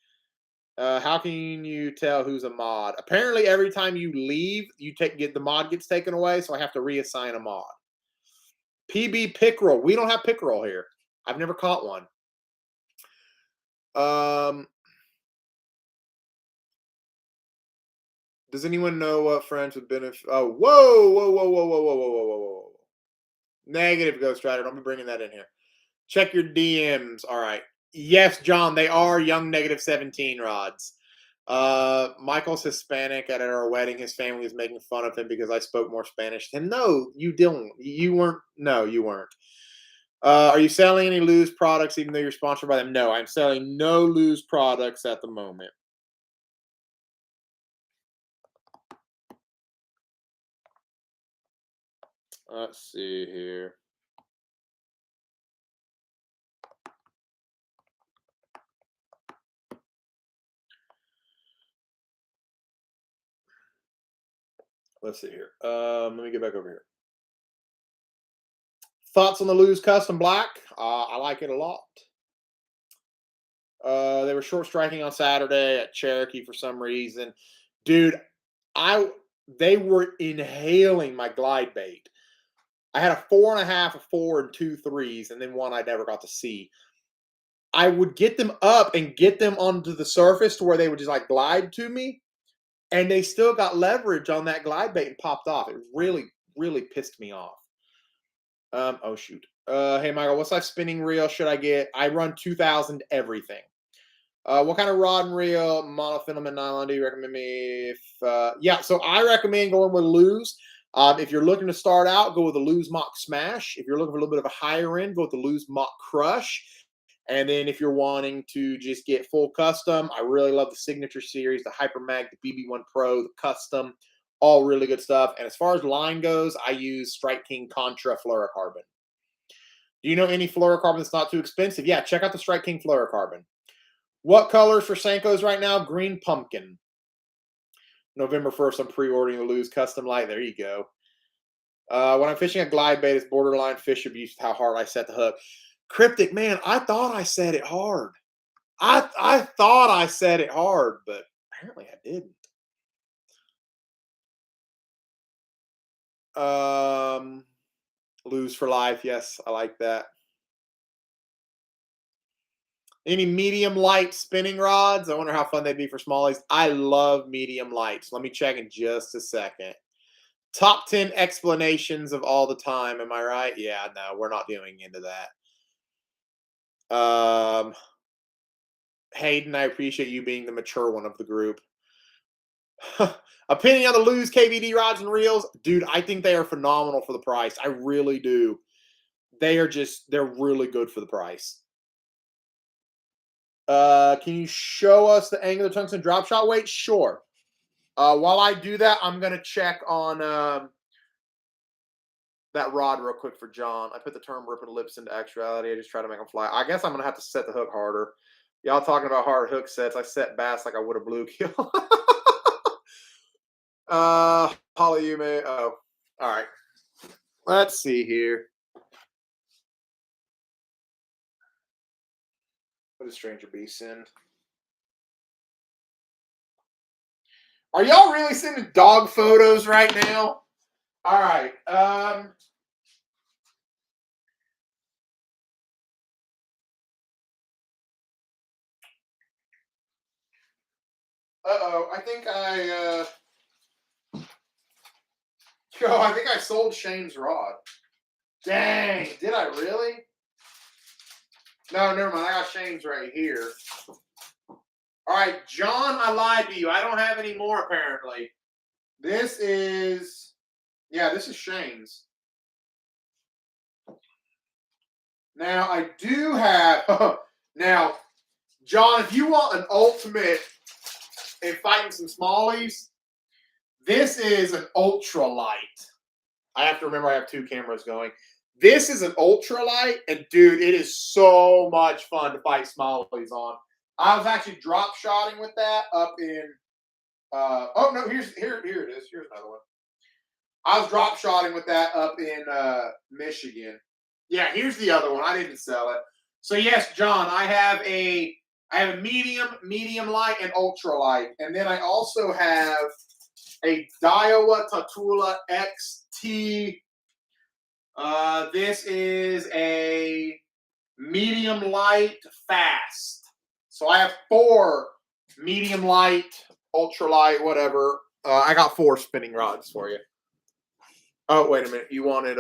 How can you tell who's a mod? Apparently, every time you leave, the mod gets taken away, so I have to reassign a mod. PB pickerel. We don't have pickerel here. I've never caught one. Does anyone know what friends would benefit? Oh, whoa. Negative, Ghost Rider. Don't be bringing that in here. Check your DMs. All right. Yes, John, they are young -17 rods. Michael's Hispanic. At our wedding, his family is making fun of him because I spoke more Spanish than him. No, you didn't. You weren't. No, you weren't. Are you selling any Lose products even though you're sponsored by them? No, I'm selling no Lose products at the moment. Let's see here. Let's see here. Let me get back over here. Thoughts on the Lose Custom Black? I like it a lot. They were short striking on Saturday at Cherokee for some reason. Dude, they were inhaling my glide bait. I had a 4.5, a 4, and 2 3s, and then one I never got to see. I would get them up and get them onto the surface to where they would just like glide to me, and they still got leverage on that glide bait and popped off. It really, really pissed me off. Oh shoot. Hey Michael, what size spinning reel should I get? I run 2,000 everything. What kind of rod and reel, monofilament nylon do you recommend me? Yeah, so I recommend going with Lose. If you're looking to start out, go with the Lose Mock Smash. If you're looking for a little bit of a higher end, go with the Lose Mock Crush. And then if you're wanting to just get full custom, I really love the Signature Series, the Hypermag, the BB1 Pro, the Custom, all really good stuff. And as far as line goes, I use Strike King Contra Fluorocarbon. Do you know any fluorocarbon that's not too expensive? Yeah, check out the Strike King Fluorocarbon. What colors for Senkos right now? Green pumpkin. November 1st, I'm pre-ordering the Lose Custom Light. There you go. When I'm fishing a glide bait, it's borderline fish abuse with how hard I set the hook. Cryptic, man, I thought I said it hard. I thought I said it hard, but apparently I didn't. Lose for life. Yes, I like that. Any medium light spinning rods? I wonder how fun they'd be for smallies. I love medium lights. Let me check in just a second. Top 10 explanations of all the time. Am I right? Yeah, no, we're not doing into that. Hayden, I appreciate you being the mature one of the group. Opinion on the Lose KVD rods and reels? Dude, I think they are phenomenal for the price. I really do. They're really good for the price. Can you show us the angular tungsten drop shot weight? Sure. While I do that, I'm going to check on that rod real quick for John. I put the term ripping lips into actuality. I just try to make them fly. I guess I'm going to have to set the hook harder. Y'all talking about hard hook sets. I set bass like I would a bluegill. Holly, you may. Oh, all right. Let's see here. What did Stranger Beast send? Are y'all really sending dog photos right now? All right. Uh-oh. I think I sold Shane's rod. Dang. Did I really? No, never mind. I got Shane's right here. All right, John, I lied to you. I don't have any more, apparently. This is Shane's. Now, I do have, now, John, if you want an ultimate in fighting some smallies, this is an ultralight. I have to remember I have two cameras going. This is an ultralight, and dude, it is so much fun to fight smallies on. I was actually drop shotting with that up in. Oh no, here it is. Here's another one. I was drop shotting with that up in Michigan. Yeah, here's the other one. I didn't sell it. So yes, John, I have a medium light, and ultralight, and then I also have a Daiwa Tatula XT. This is a medium light fast. So I have 4 medium light, ultralight, whatever. I got 4 spinning rods for you. Oh, wait a minute. You wanted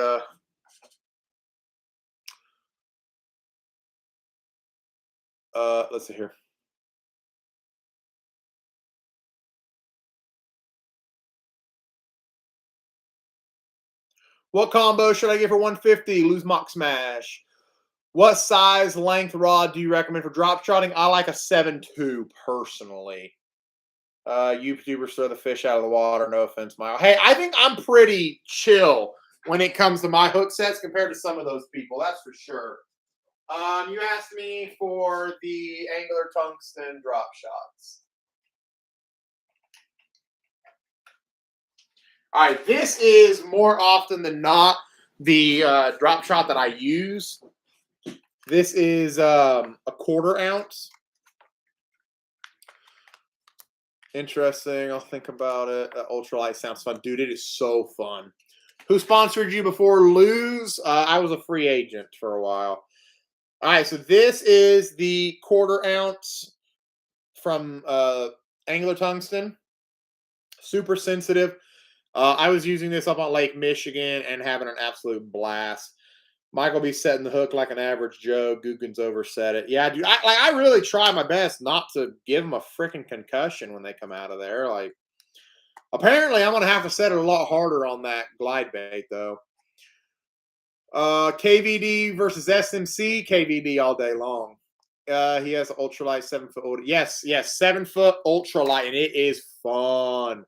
let's see here. What combo should I get for 150? Lose mock smash. What size, length rod do you recommend for drop shotting? I like a 7.2 personally. YouTubers throw the fish out of the water. No offense, Mile. Hey, I think I'm pretty chill when it comes to my hook sets compared to some of those people. That's for sure. You asked me for the angular tungsten drop shots. All right, this is more often than not the drop shot that I use. This is a 1/4 ounce. Interesting. I'll think about it. Ultralight sounds fun. Dude, it is so fun. Who sponsored you before Lose? I was a free agent for a while. All right, so this is the 1/4 ounce from Angular Tungsten. Super sensitive. I was using this up on Lake Michigan and having an absolute blast. Michael be setting the hook like an average Joe. Guggen's overset it. Yeah, dude. I really try my best not to give them a freaking concussion when they come out of there. Like, apparently, I'm gonna have to set it a lot harder on that glide bait though. KVD versus SMC. KVD all day long. He has an ultralight 7-foot. Yes, 7-foot ultralight, and it is fun.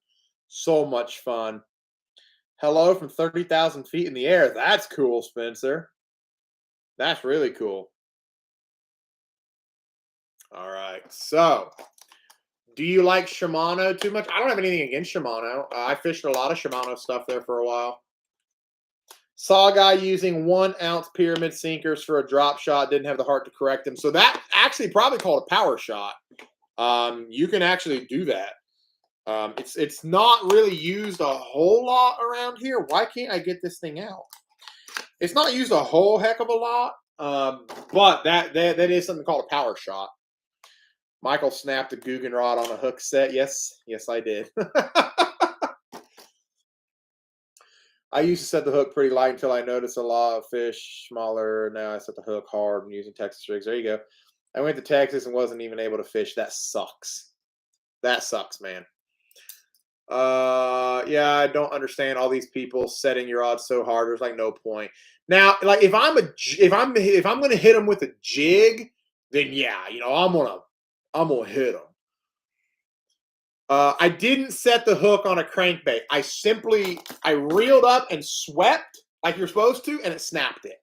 So much fun. Hello from 30,000 feet in the air. That's cool, Spencer. That's really cool. All right. So, do you like Shimano too much? I don't have anything against Shimano. I fished a lot of Shimano stuff there for a while. Saw a guy using 1 ounce pyramid sinkers for a drop shot. Didn't have the heart to correct him. So that actually probably called a power shot. You can actually do that. It's not really used a whole lot around here. Why can't I get this thing out? It's not used a whole heck of a lot, but that is something called a power shot. Michael snapped a Guggen rod on a hook set. Yes, I did. I used to set the hook pretty light until I noticed a lot of fish smaller. Now I set the hook hard and using Texas rigs. There you go. I went to Texas and wasn't even able to fish. That sucks. That sucks, man. Yeah, I don't understand all these people setting your odds so hard. There's like no point. Now, like if I'm gonna hit them with a jig, then yeah, you know, I'm gonna hit them. I didn't set the hook on a crankbait. I reeled up and swept like you're supposed to, and it snapped it.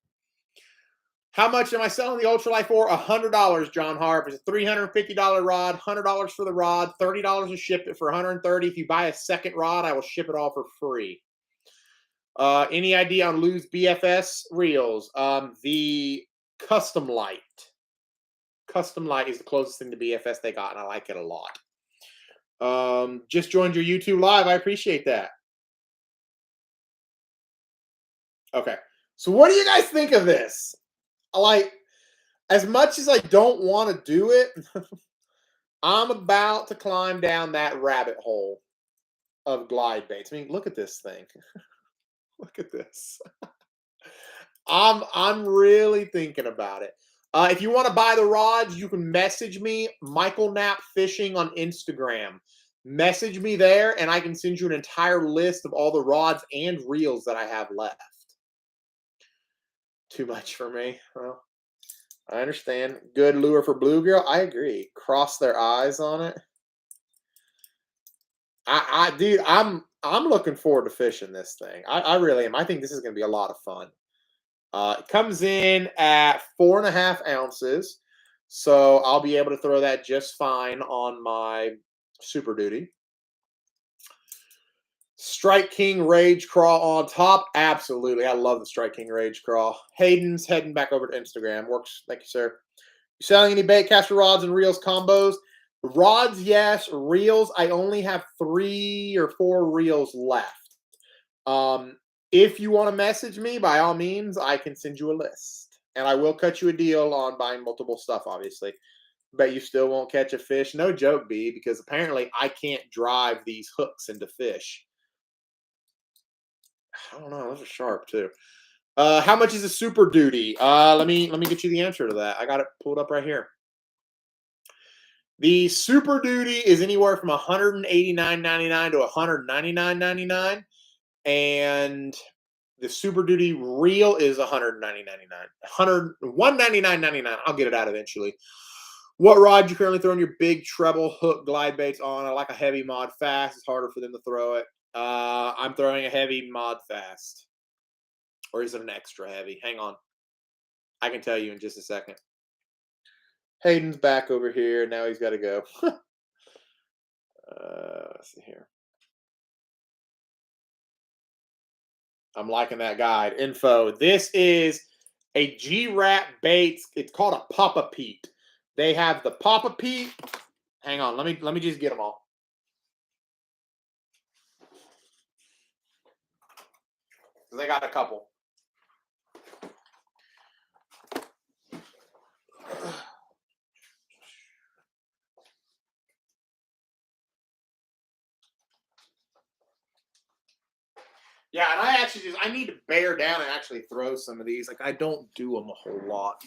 How much am I selling the ultralight for? $100, John Harp. It's a $350 rod, $100 for the rod, $30 to ship it for $130. If you buy a second rod, I will ship it all for free. Any idea on Lou's BFS reels? The Custom Light. Custom Light is the closest thing to BFS they got, and I like it a lot. Just joined your YouTube live. I appreciate that. Okay. So what do you guys think of this? Like, as much as I don't want to do it, I'm about to climb down that rabbit hole of glide baits. I mean, look at this thing. Look at this. I'm really thinking about it. If you want to buy the rods, you can message me, Michael Knapp Fishing on Instagram. Message me there, and I can send you an entire list of all the rods and reels that I have left. Too much for me. Well, I understand. Good lure for bluegill. I agree. Cross their eyes on it. Dude, I'm looking forward to fishing this thing. I really am. I think this is going to be a lot of fun. It comes in at 4.5 ounces, so I'll be able to throw that just fine on my Super Duty. Strike King Rage Crawl on top. Absolutely. I love the Strike King Rage Crawl. Hayden's heading back over to Instagram. Works. Thank you, sir. You selling any bait caster rods and reels combos? Rods, yes. Reels, I only have 3 or 4 reels left. If you want to message me, by all means, I can send you a list. And I will cut you a deal on buying multiple stuff, obviously. Bet you still won't catch a fish. No joke, B, because apparently I can't drive these hooks into fish. I don't know. Those are sharp too. How much is a Super Duty? Let me get you the answer to that. I got it pulled up right here. The Super Duty is anywhere from $189.99 to $199.99, and the Super Duty reel is $199.99. I'll get it out eventually. What rod you currently throwing your big treble hook glide baits on? I like a heavy mod fast. It's harder for them to throw it. I'm throwing a heavy mod fast. Or is it an extra heavy? Hang on. I can tell you in just a second. Hayden's back over here. Now he's got to go. Let's see here. I'm liking that guide. Info. This is a G-Rat baits. It's called a Papa Pete. They have the Papa Pete. Hang on. Let me just get them all. They got a couple. Yeah, and I need to bear down and actually throw some of these. Like, I don't do them a whole lot.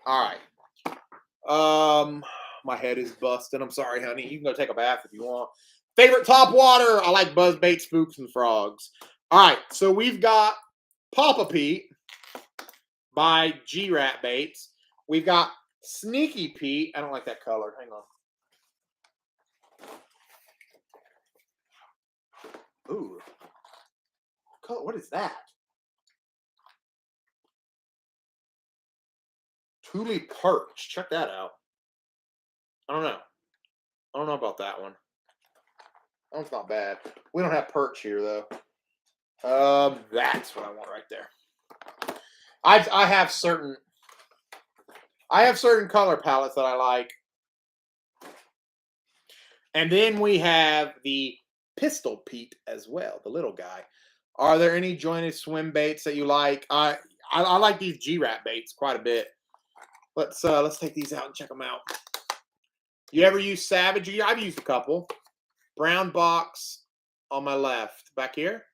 All right. My head is busted. I'm sorry, honey. You can go take a bath if you want. Favorite top water? I like buzzbait, spooks, and frogs. All right, so we've got Papa Pete by G-Rat Baits. We've got Sneaky Pete. I don't like that color. Hang on. Ooh. What is that? Thule Perch. Check that out. I don't know about that one. That one's not bad. We don't have perch here, though. That's what I want right there. I have certain color palettes that I like. And then we have the Pistol Pete as well, the little guy. Are there any jointed swim baits that you like? I like these G-Rat baits quite a bit. Let's take these out and check them out. You ever use Savage? I've used a couple. Brown box on my left. Back here.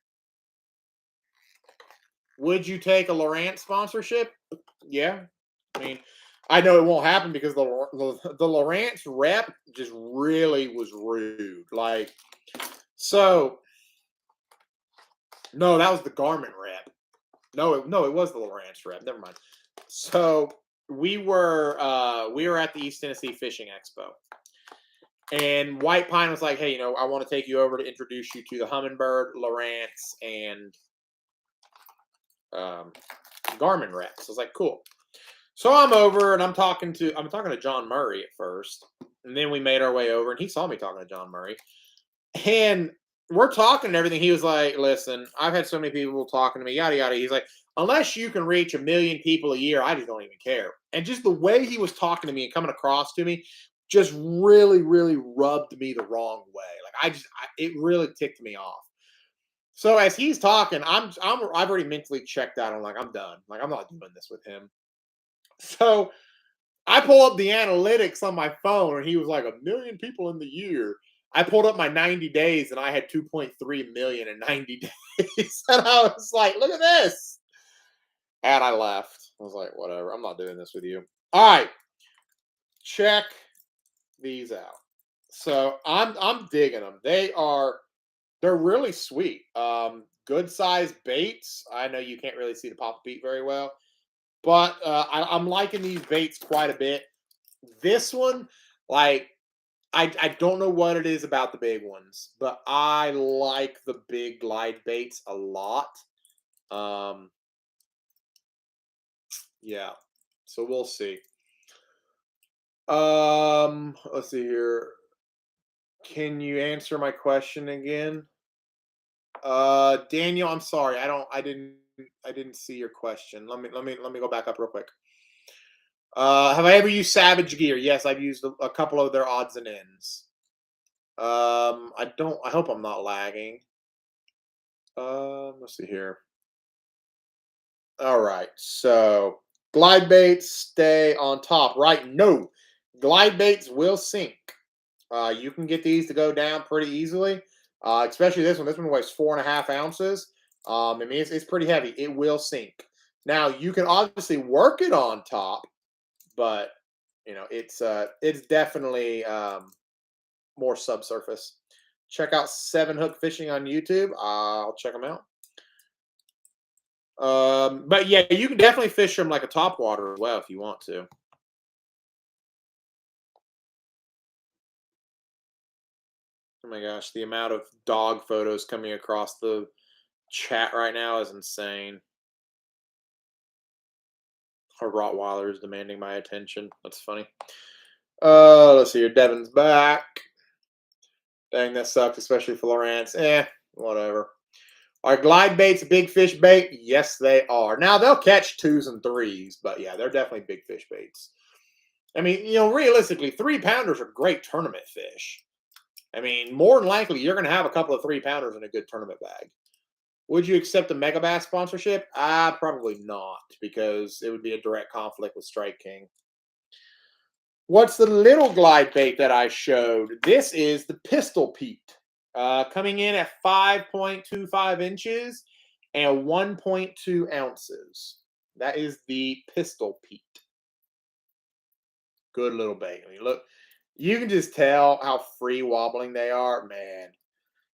Would you take a Lowrance sponsorship? Yeah. I mean, I know it won't happen because the Lowrance rep just really was rude. Like, so no, that was the Garmin rep. No, it was the Lowrance rep. Never mind. So we were at the East Tennessee Fishing Expo, and White Pine was like, "Hey, I want to take you over to introduce you to the Humminbird, Lowrance, and Garmin reps." I was like, "Cool." So I'm over and I'm talking to John Murray at first, and then we made our way over, and he saw me talking to John Murray, and we're talking and everything. He was like, "Listen, I've had so many people talking to me, yada yada." He's like, "Unless you can reach 1 million people a year, I just don't even care." And just the way he was talking to me and coming across to me, just really, really rubbed me the wrong way. Like it really ticked me off. So as he's talking, I've already mentally checked out. I'm like, I'm done. Like I'm not doing this with him. So I pull up the analytics on my phone, and he was like 1 million people in the year. I pulled up my 90 days, and I had 2.3 million in 90 days. And I was like, look at this. And I left. I was like, whatever. I'm not doing this with you. All right. Check these out. So I'm digging them. They're really sweet. Good size baits. I know you can't really see the Papa Pete very well, but I'm liking these baits quite a bit. This one, like, I don't know what it is about the big ones, but I like the big glide baits a lot. Yeah. So we'll see. Let's see here. Can you answer my question again? Daniel, I'm sorry. I didn't see your question. Let me go back up real quick. Have I ever used Savage Gear? Yes, I've used a couple of their odds and ends. I hope I'm not lagging. Let's see here. All right, so glide baits stay on top, right? No, glide baits will sink. You can get these to go down pretty easily, especially this one. This one weighs 4.5 ounces. I mean, it's pretty heavy. It will sink. Now, you can obviously work it on top, but it's definitely more subsurface. Check out 7-Hook Fishing on YouTube. I'll check them out. But yeah, you can definitely fish them like a topwater as well if you want to. Oh my gosh, the amount of dog photos coming across the chat right now is insane. A Rottweiler is demanding my attention. That's funny. Let's see here. Devin's back. Dang, that sucked, especially for Lowrance. Whatever. Are glide baits a big fish bait? Yes, they are. Now, they'll catch 2s and 3s, but yeah, they're definitely big fish baits. I mean, realistically, 3-pounders are great tournament fish. I mean, more than likely, you're going to have a couple of 3-pounders in a good tournament bag. Would you accept a Megabass sponsorship? Probably not, because it would be a direct conflict with Strike King. What's the little glide bait that I showed? This is the Pistol Pete, coming in at 5.25 inches and 1.2 ounces. That is the Pistol Pete. Good little bait. I mean, look, you can just tell how free wobbling they are, man.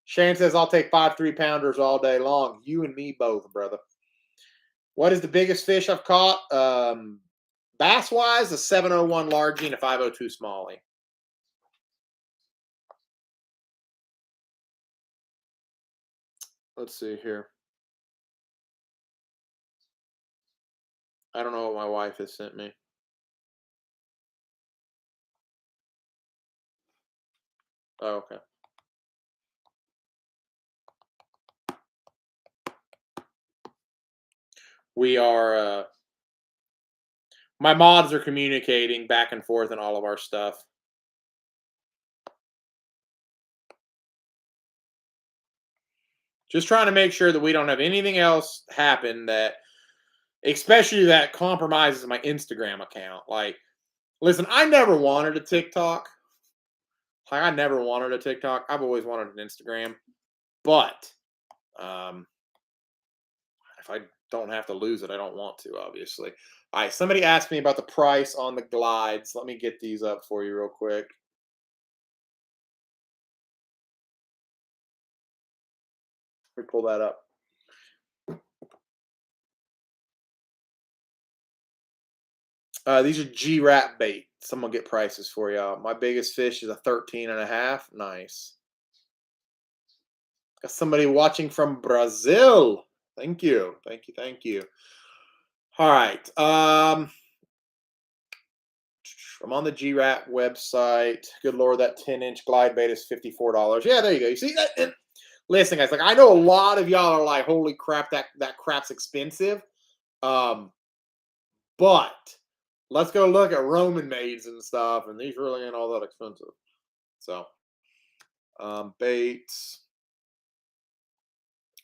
Shane says, I'll take 5 3-pounders all day long. You and me both, brother. What is the biggest fish I've caught? Bass-wise, a 701 largie and a 502 smallie. Let's see here. I don't know what my wife has sent me. Oh, okay. We are, my mods are communicating back and forth in all of our stuff. Just trying to make sure that we don't have anything else happen that, especially that compromises my Instagram account. Like, listen, I never wanted a TikTok. Like, I never wanted a TikTok. I've always wanted an Instagram. But if I don't have to lose it, I don't want to, obviously. All right, somebody asked me about the price on the glides. Let me get these up for you real quick. Let me pull that up. These are G-Rat bait. Someone get prices for y'all. My biggest fish is a 13.5. Nice. Got somebody watching from Brazil. Thank you. Thank you. Thank you. All right. I'm on the G-Rat website. Good Lord, that 10-inch glide bait is $54. Yeah, there you go. You see that? And listen, guys, like, I know a lot of y'all are like, holy crap, that crap's expensive. But let's go look at Roman maids and stuff, and these really ain't all that expensive. So, baits.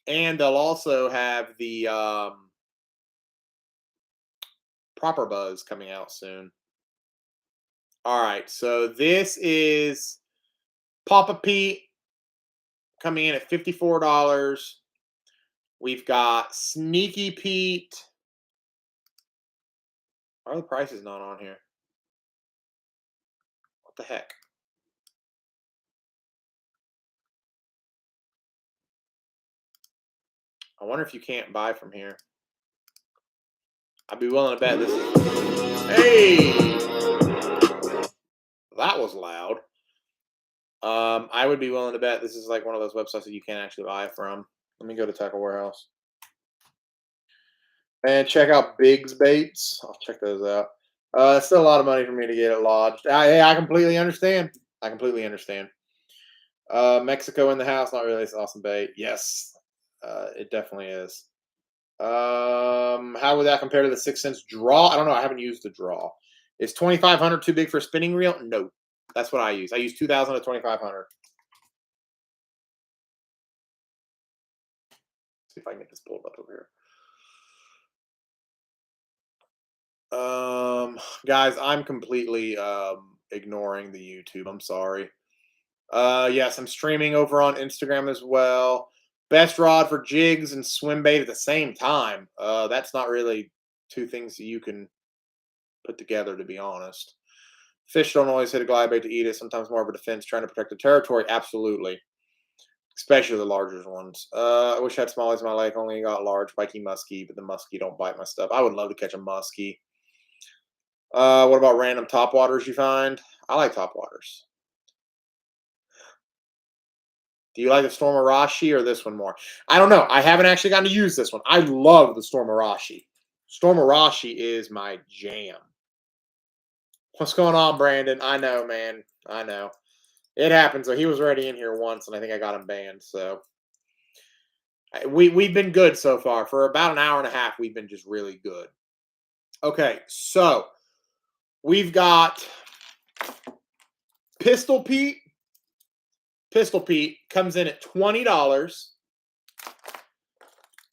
And they'll also have the Proper Buzz coming out soon. All right, so this is Papa Pete coming in at $54. We've got Sneaky Pete. Why are the prices not on here? What the heck? I wonder if you can't buy from here. I'd be willing to bet this is... Hey! That was loud. I would be willing to bet this is like one of those websites that you can't actually buy from. Let me go to Tackle Warehouse. And check out Biggs Baits. I'll check those out. It's still a lot of money for me to get it lodged. I completely understand. I completely understand. Mexico in the house, not really. It's an awesome bait. Yes, it definitely is. How would that compare to the 6-cent draw? I don't know. I haven't used the draw. Is 2,500 too big for a spinning reel? No, that's what I use. I use 2,000 to 2,500. See if I can get this pulled up over here. Guys, I'm completely ignoring the YouTube. I'm sorry. Yes, I'm streaming over on Instagram as well. Best rod for jigs and swim bait at the same time. That's not really two things that you can put together, to be honest. Fish don't always hit a glide bait to eat it. Sometimes more of a defense trying to protect the territory. Absolutely. Especially the larger ones. I wish I had smallies in my lake. Only got large, bitey muskie, but the muskie don't bite my stuff. I would love to catch a muskie. What about random topwaters you find? I like topwaters. Do you like the Stormarashi or this one more? I don't know. I haven't actually gotten to use this one. I love the Stormarashi. Stormarashi is my jam. What's going on, Brandon? I know, man. I know. It happens. So he was already in here once, and I think I got him banned. So we've been good so far. For about an hour and a half, we've been just really good. Okay, so we've got Pistol Pete. Pistol Pete comes in at $20.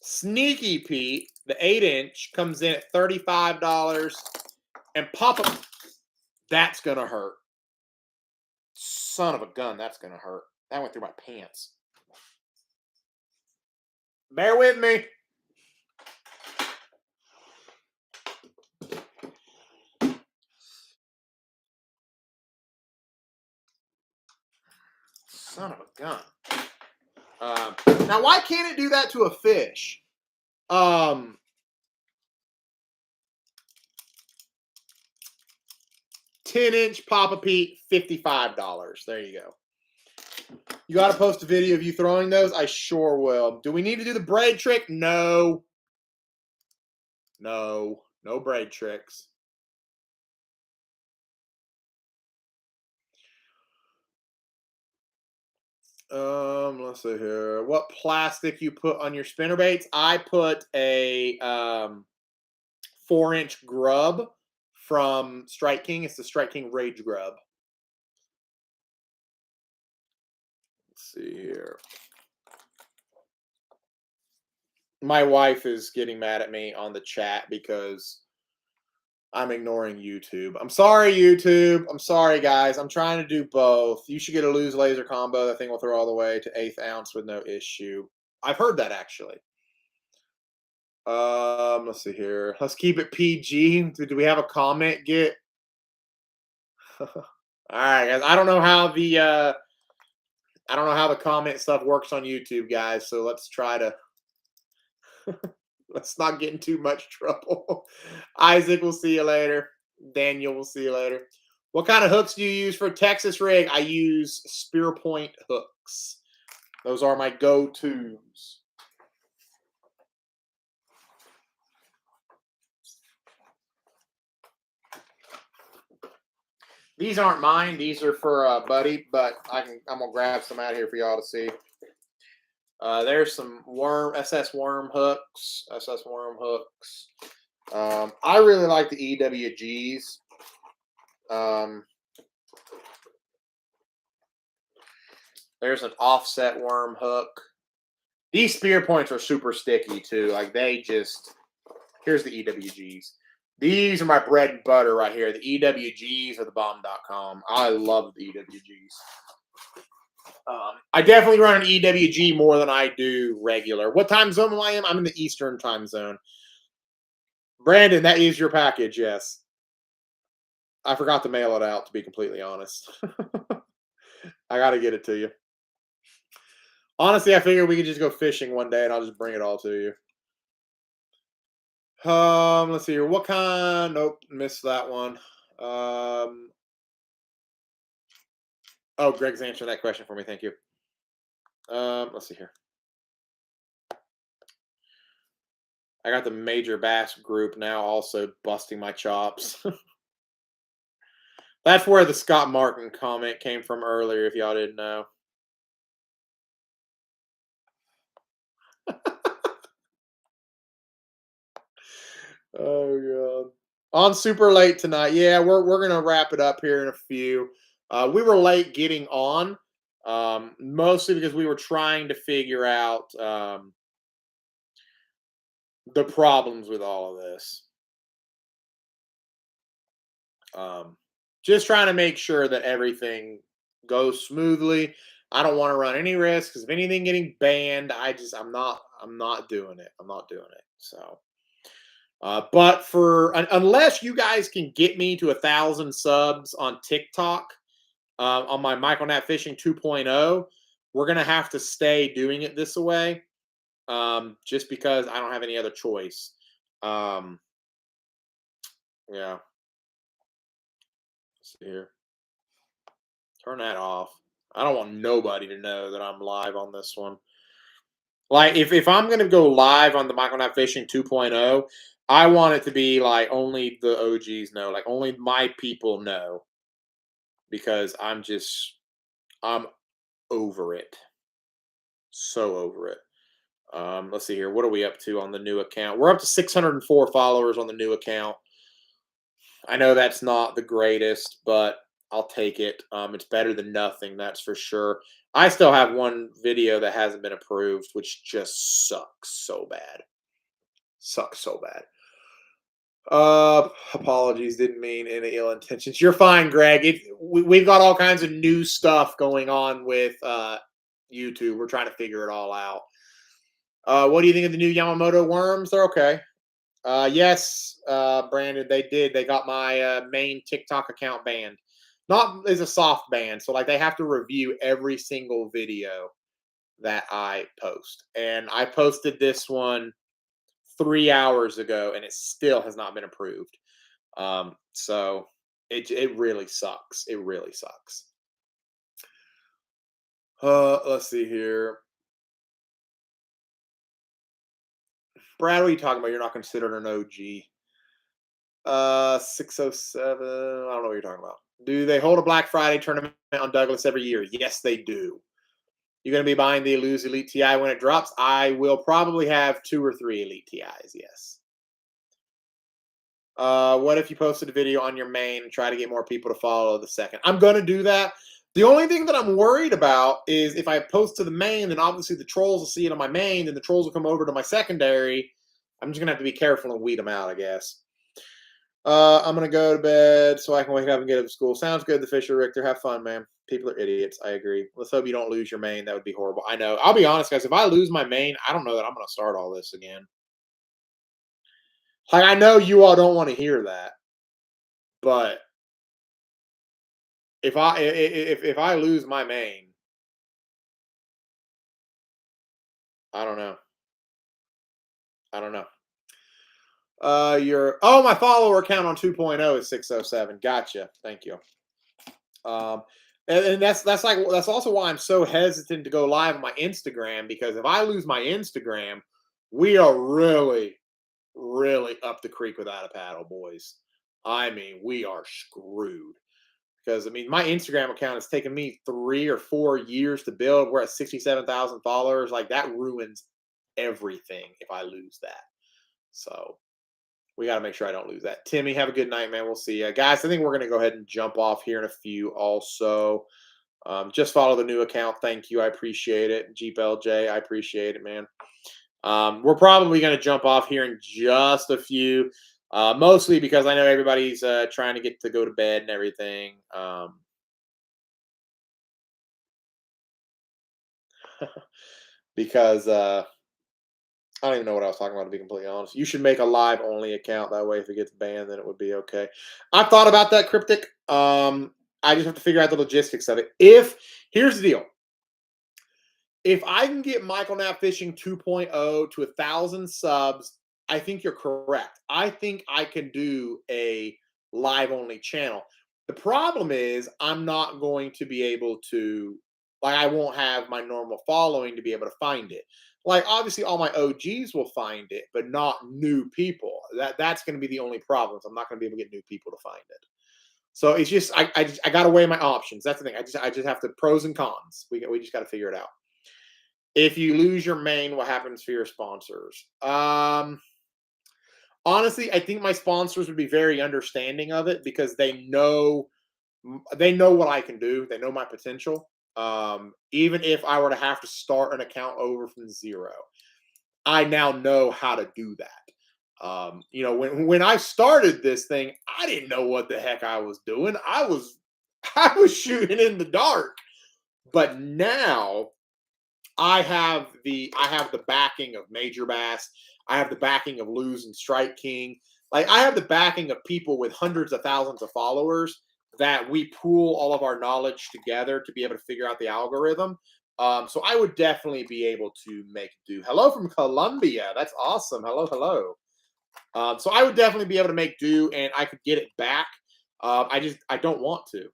Sneaky Pete, the 8-inch, comes in at $35. And Papa, that's going to hurt. Son of a gun, that's going to hurt. That went through my pants. Bear with me. Son of a gun. Now, why can't it do that to a fish? 10-inch Papa Pete, $55. There you go. You got to post a video of you throwing those? I sure will. Do we need to do the braid trick? No. No. No braid tricks. Let's see here. What plastic you put on your spinner baits? I put a 4-inch grub from Strike King. It's the Strike King Rage Grub. Let's see here. My wife is getting mad at me on the chat because I'm ignoring YouTube. I'm sorry, YouTube. I'm sorry, guys. I'm trying to do both. You should get a lose laser combo. That thing will throw all the way to 1/8 ounce with no issue. I've heard that actually. Let's see here. Let's keep it PG. Do we have a comment? Get. All right, guys. I don't know how the comment stuff works on YouTube, guys. So let's try to. Let's not get in too much trouble. Isaac, we'll see you later. Daniel, we'll see you later. What kind of hooks do you use for Texas rig? I use spear point hooks. Those are my go-tos. These aren't mine. These are for a buddy, but I'm gonna grab some out here for y'all to see. There's some SS worm hooks. I really like the EWGs. There's an offset worm hook. These spear points are super sticky too. Like they just. Here's the EWGs. These are my bread and butter right here. The EWGs are the bomb.com. I love the EWGs. I definitely run an EWG more than I do regular. What time zone am I in? I'm in the Eastern time zone. Brandon, that is your package, yes. I forgot to mail it out, to be completely honest. I got to get it to you. Honestly, I figured we could just go fishing one day and I'll just bring it all to you. Let's see here. What kind? Nope, missed that one. Oh, Greg's answering that question for me. Thank you. Let's see here. I got the Major Bass group now also busting my chops. That's where the Scott Martin comment came from earlier, if y'all didn't know. Oh god. On super late tonight. Yeah, we're gonna wrap it up here in a few. We were late getting on, mostly because we were trying to figure out the problems with all of this. Just trying to make sure that everything goes smoothly. I don't want to run any risks because of anything getting banned. I'm not doing it. I'm not doing it. So. But unless you guys can get me to 1,000 subs on TikTok, on my Michael Nat Fishing 2.0, we're gonna have to stay doing it this way, just because I don't have any other choice. Yeah. Let's see here. Turn that off. I don't want nobody to know that I'm live on this one. Like if I'm gonna go live on the Michael Nat Fishing 2.0, I want it to be like only the OGs know, like only my people know, because I'm over it, so over it. Let's see here. What are we up to on the new account? We're up to 604 followers on the new account. I know that's not the greatest, but I'll take it. It's better than nothing, that's for sure. I still have one video that hasn't been approved, which just sucks so bad. Sucks so bad. Apologies, didn't mean any ill intentions. You're fine, Greg. We've got all kinds of new stuff going on with YouTube. We're trying to figure it all out. What do you think of the new Yamamoto worms? They're okay. Yes, Brandon, they did. They got my main TikTok account banned. Not as a soft ban, so like they have to review every single video that I post. And I posted this one 3 hours ago, and it still has not been approved. So it really sucks. It really sucks. Let's see here. Brad, what are you talking about? You're not considered an OG. 607. I don't know what you're talking about. Do they hold a Black Friday tournament on Douglas every year? Yes, they do. You're going to be buying the Lose Elite TI when it drops? I will probably have 2 or 3 Elite TIs, yes. What if you posted a video on your main and try to get more people to follow the second? I'm going to do that. The only thing that I'm worried about is if I post to the main, then obviously the trolls will see it on my main, and the trolls will come over to my secondary. I'm just going to have to be careful and weed them out, I guess. I'm going to go to bed so I can wake up and get up to school. Sounds good, the Fisher Richter. Have fun, man. People are idiots. I agree. Let's hope you don't lose your main. That would be horrible. I know. I'll be honest, guys. If I lose my main, I don't know that I'm going to start all this again. Like, I know you all don't want to hear that, but if I lose my main, I don't know. I don't know. My follower count on 2.0 is 607. Gotcha. Thank you. And that's also why I'm so hesitant to go live on my Instagram, because if I lose my Instagram, we are really, really up the creek without a paddle, boys. I mean, we are screwed. Because, I mean, my Instagram account has taken me 3 or 4 years to build. We're at 67,000 followers. Like, that ruins everything if I lose that. So we got to make sure I don't lose that. Timmy, have a good night, man. We'll see you. Guys, I think we're going to go ahead and jump off here in a few also. Just follow the new account. Thank you. I appreciate it. Jeep LJ, I appreciate it, man. We're probably going to jump off here in just a few, mostly because I know everybody's trying to get to go to bed and everything. Because I don't even know what I was talking about, to be completely honest. You should make a live only account. That way, if it gets banned, then it would be okay. I've thought about that, Cryptic. I just have to figure out the logistics of it. Here's the deal. If I can get Michael Knapp Fishing 2.0 to 1,000 subs, I think you're correct. I think I can do a live only channel. The problem is I'm not going to be able to, like, I won't have my normal following to be able to find it. Like, obviously all my OGs will find it, but not new people. That's going to be the only problem. I'm not going to be able to get new people to find it. So it's just I got to weigh my options. That's the thing. I just have to pros and cons. We just got to figure it out. If you lose your main, what happens for your sponsors? Honestly, I think my sponsors would be very understanding of it, because they know what I can do. They know my potential. Even if I were to have to start an account over from zero, I now know how to do that. When I started this thing, I didn't know what the heck I was doing. I was shooting in the dark. But now I have the backing of Major Bass. I have the backing of Lose and Strike King. Like, I have the backing of people with hundreds of thousands of followers that we pool all of our knowledge together to be able to figure out the algorithm. So I would definitely be able to make do. Hello from Colombia. That's awesome. Hello. So I would definitely be able to make do, and I could get it back. I don't want to.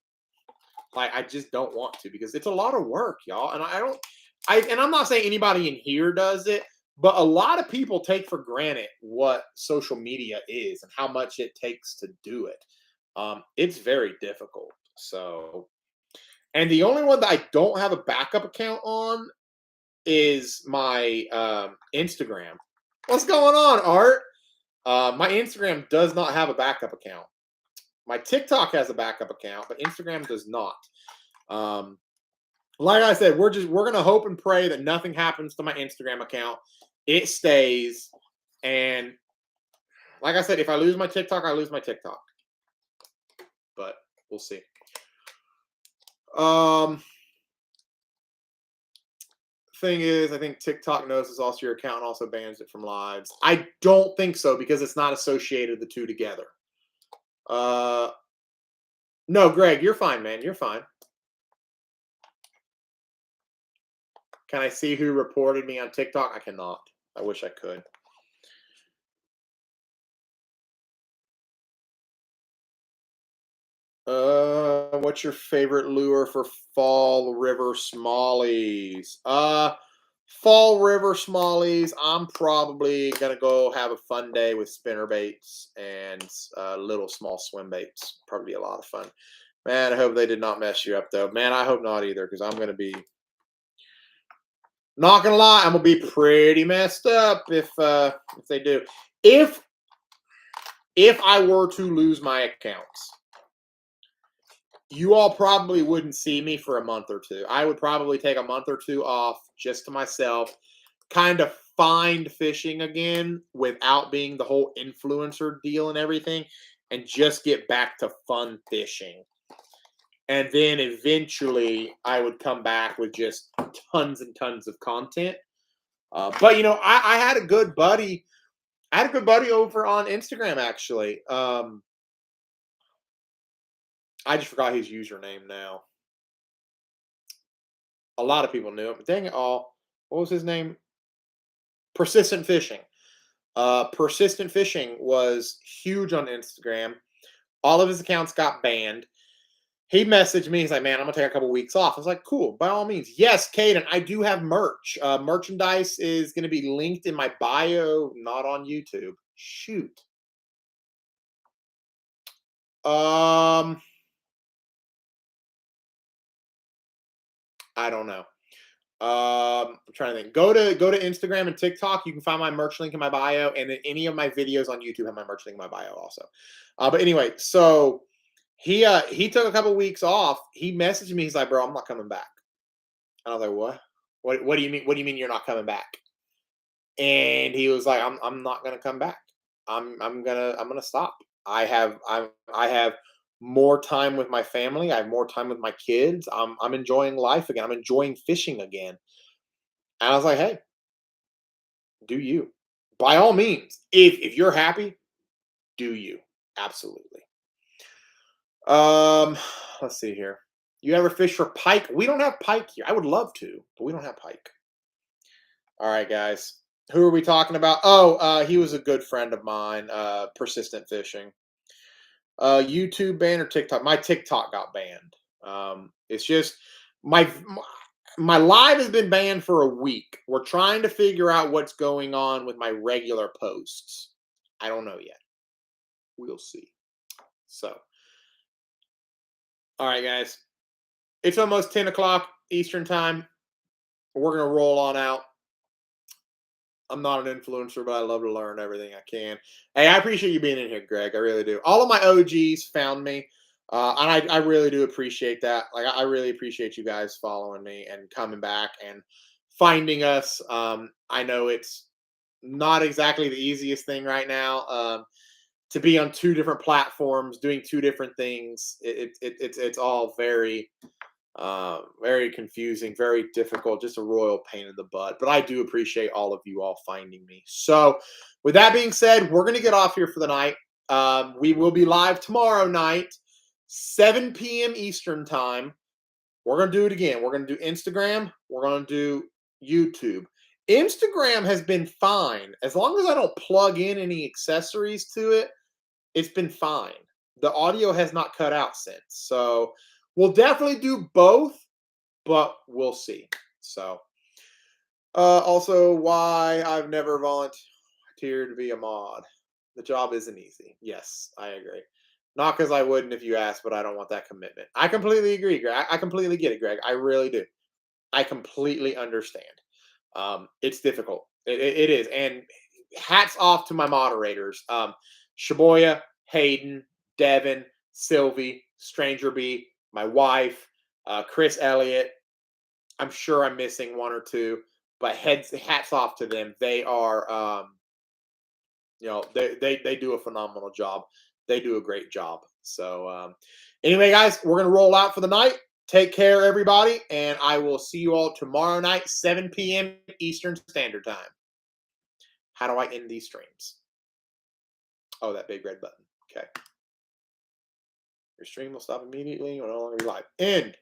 Like, I just don't want to, because it's a lot of work, y'all. And I'm not saying anybody in here does it, but a lot of people take for granted what social media is and how much it takes to do it. It's very difficult. So, and the only one that I don't have a backup account on is my Instagram. What's going on, Art? My Instagram does not have a backup account. My TikTok has a backup account, but Instagram does not. Like I said, we're gonna hope and pray that nothing happens to my Instagram account. It stays. And like I said, if I lose my TikTok, I lose my TikTok. But we'll see. Thing is, I think TikTok knows it's also your account and also bans it from lives. I don't think so, because it's not associated the two together. No, Greg, you're fine, man. You're fine. Can I see who reported me on TikTok? I cannot. I wish I could. What's your favorite lure for fall river smallies? Fall river smallies, I'm probably gonna go have a fun day with spinnerbaits and little small swim baits. Probably be a lot of fun. Man, I hope they did not mess you up, though. Man, I hope not either, because I'm gonna be Not gonna lie, I'm gonna be pretty messed up if they do. If I were to lose my accounts, you all probably wouldn't see me for a month or two. I would probably take a month or two off just to myself, kind of find fishing again without being the whole influencer deal and everything, and just get back to fun fishing. And then eventually I would come back with just tons and tons of content. But you know, I had a good buddy. I had a good buddy over on Instagram actually. I just forgot his username now. A lot of people knew it, but dang it all. What was his name? Persistent Fishing. Persistent Fishing was huge on Instagram. All of his accounts got banned. He messaged me. He's like, "Man, I'm gonna take a couple weeks off." I was like, "Cool, by all means." Yes, Caden, I do have merch. Merchandise is going to be linked in my bio, not on YouTube. Shoot. I don't know. I'm trying to think. Go to Instagram and TikTok. You can find my merch link in my bio, and then any of my videos on YouTube have my merch link in my bio also. But anyway, so he took a couple weeks off. He messaged me. He's like, "Bro, I'm not coming back." And I was like, "What? What do you mean? What do you mean you're not coming back?" And he was like, I'm not gonna come back. I'm gonna stop. I have more time with my family. I have more time with my kids. I'm enjoying life again. I'm enjoying fishing again." And I was like, "Hey, do you? By all means. If you're happy, do you. Absolutely." Um, let's see here. You ever fish for pike? We don't have pike here. I would love to, but we don't have pike. All right, guys. Who are we talking about? Oh, he was a good friend of mine. Persistent Fishing. YouTube ban or TikTok? My TikTok got banned. It's just my my live has been banned for a week. We're trying to figure out what's going on with my regular posts. I don't know yet. We'll see. So, all right, guys. It's almost 10 o'clock Eastern time. We're gonna roll on out. I'm not an influencer, but I love to learn everything I can. Hey, I appreciate you being in here, Greg. I really do. All of my OGs found me, and I really do appreciate that. Like, I really appreciate you guys following me and coming back and finding us. I know it's not exactly the easiest thing right now to be on two different platforms doing two different things. It's all very confusing, very difficult, just a royal pain in the butt. But I do appreciate all of you all finding me. So, with that being said, we're going to get off here for the night. We will be live tomorrow night, 7 p.m. Eastern time. We're going to do it again. We're going to do Instagram. We're going to do YouTube. Instagram has been fine. As long as I don't plug in any accessories to it, it's been fine. The audio has not cut out since. So, we'll definitely do both, but we'll see. So, also, why I've never volunteered to be a mod. The job isn't easy. Yes, I agree. Not because I wouldn't if you asked, but I don't want that commitment. I completely agree, Greg. I completely get it, Greg. I really do. I completely understand. It's difficult. It is. And hats off to my moderators. Shaboya, Hayden, Devin, Sylvie, Stranger Bee, my wife, Chris Elliott. I'm sure I'm missing one or two, but hats off to them. They are, they do a phenomenal job. They do a great job. So, anyway, guys, we're gonna roll out for the night. Take care, everybody, and I will see you all tomorrow night, 7 p.m. Eastern Standard Time. How do I end these streams? Oh, that big red button. Okay. Your stream will stop immediately. You'll no longer be live. End.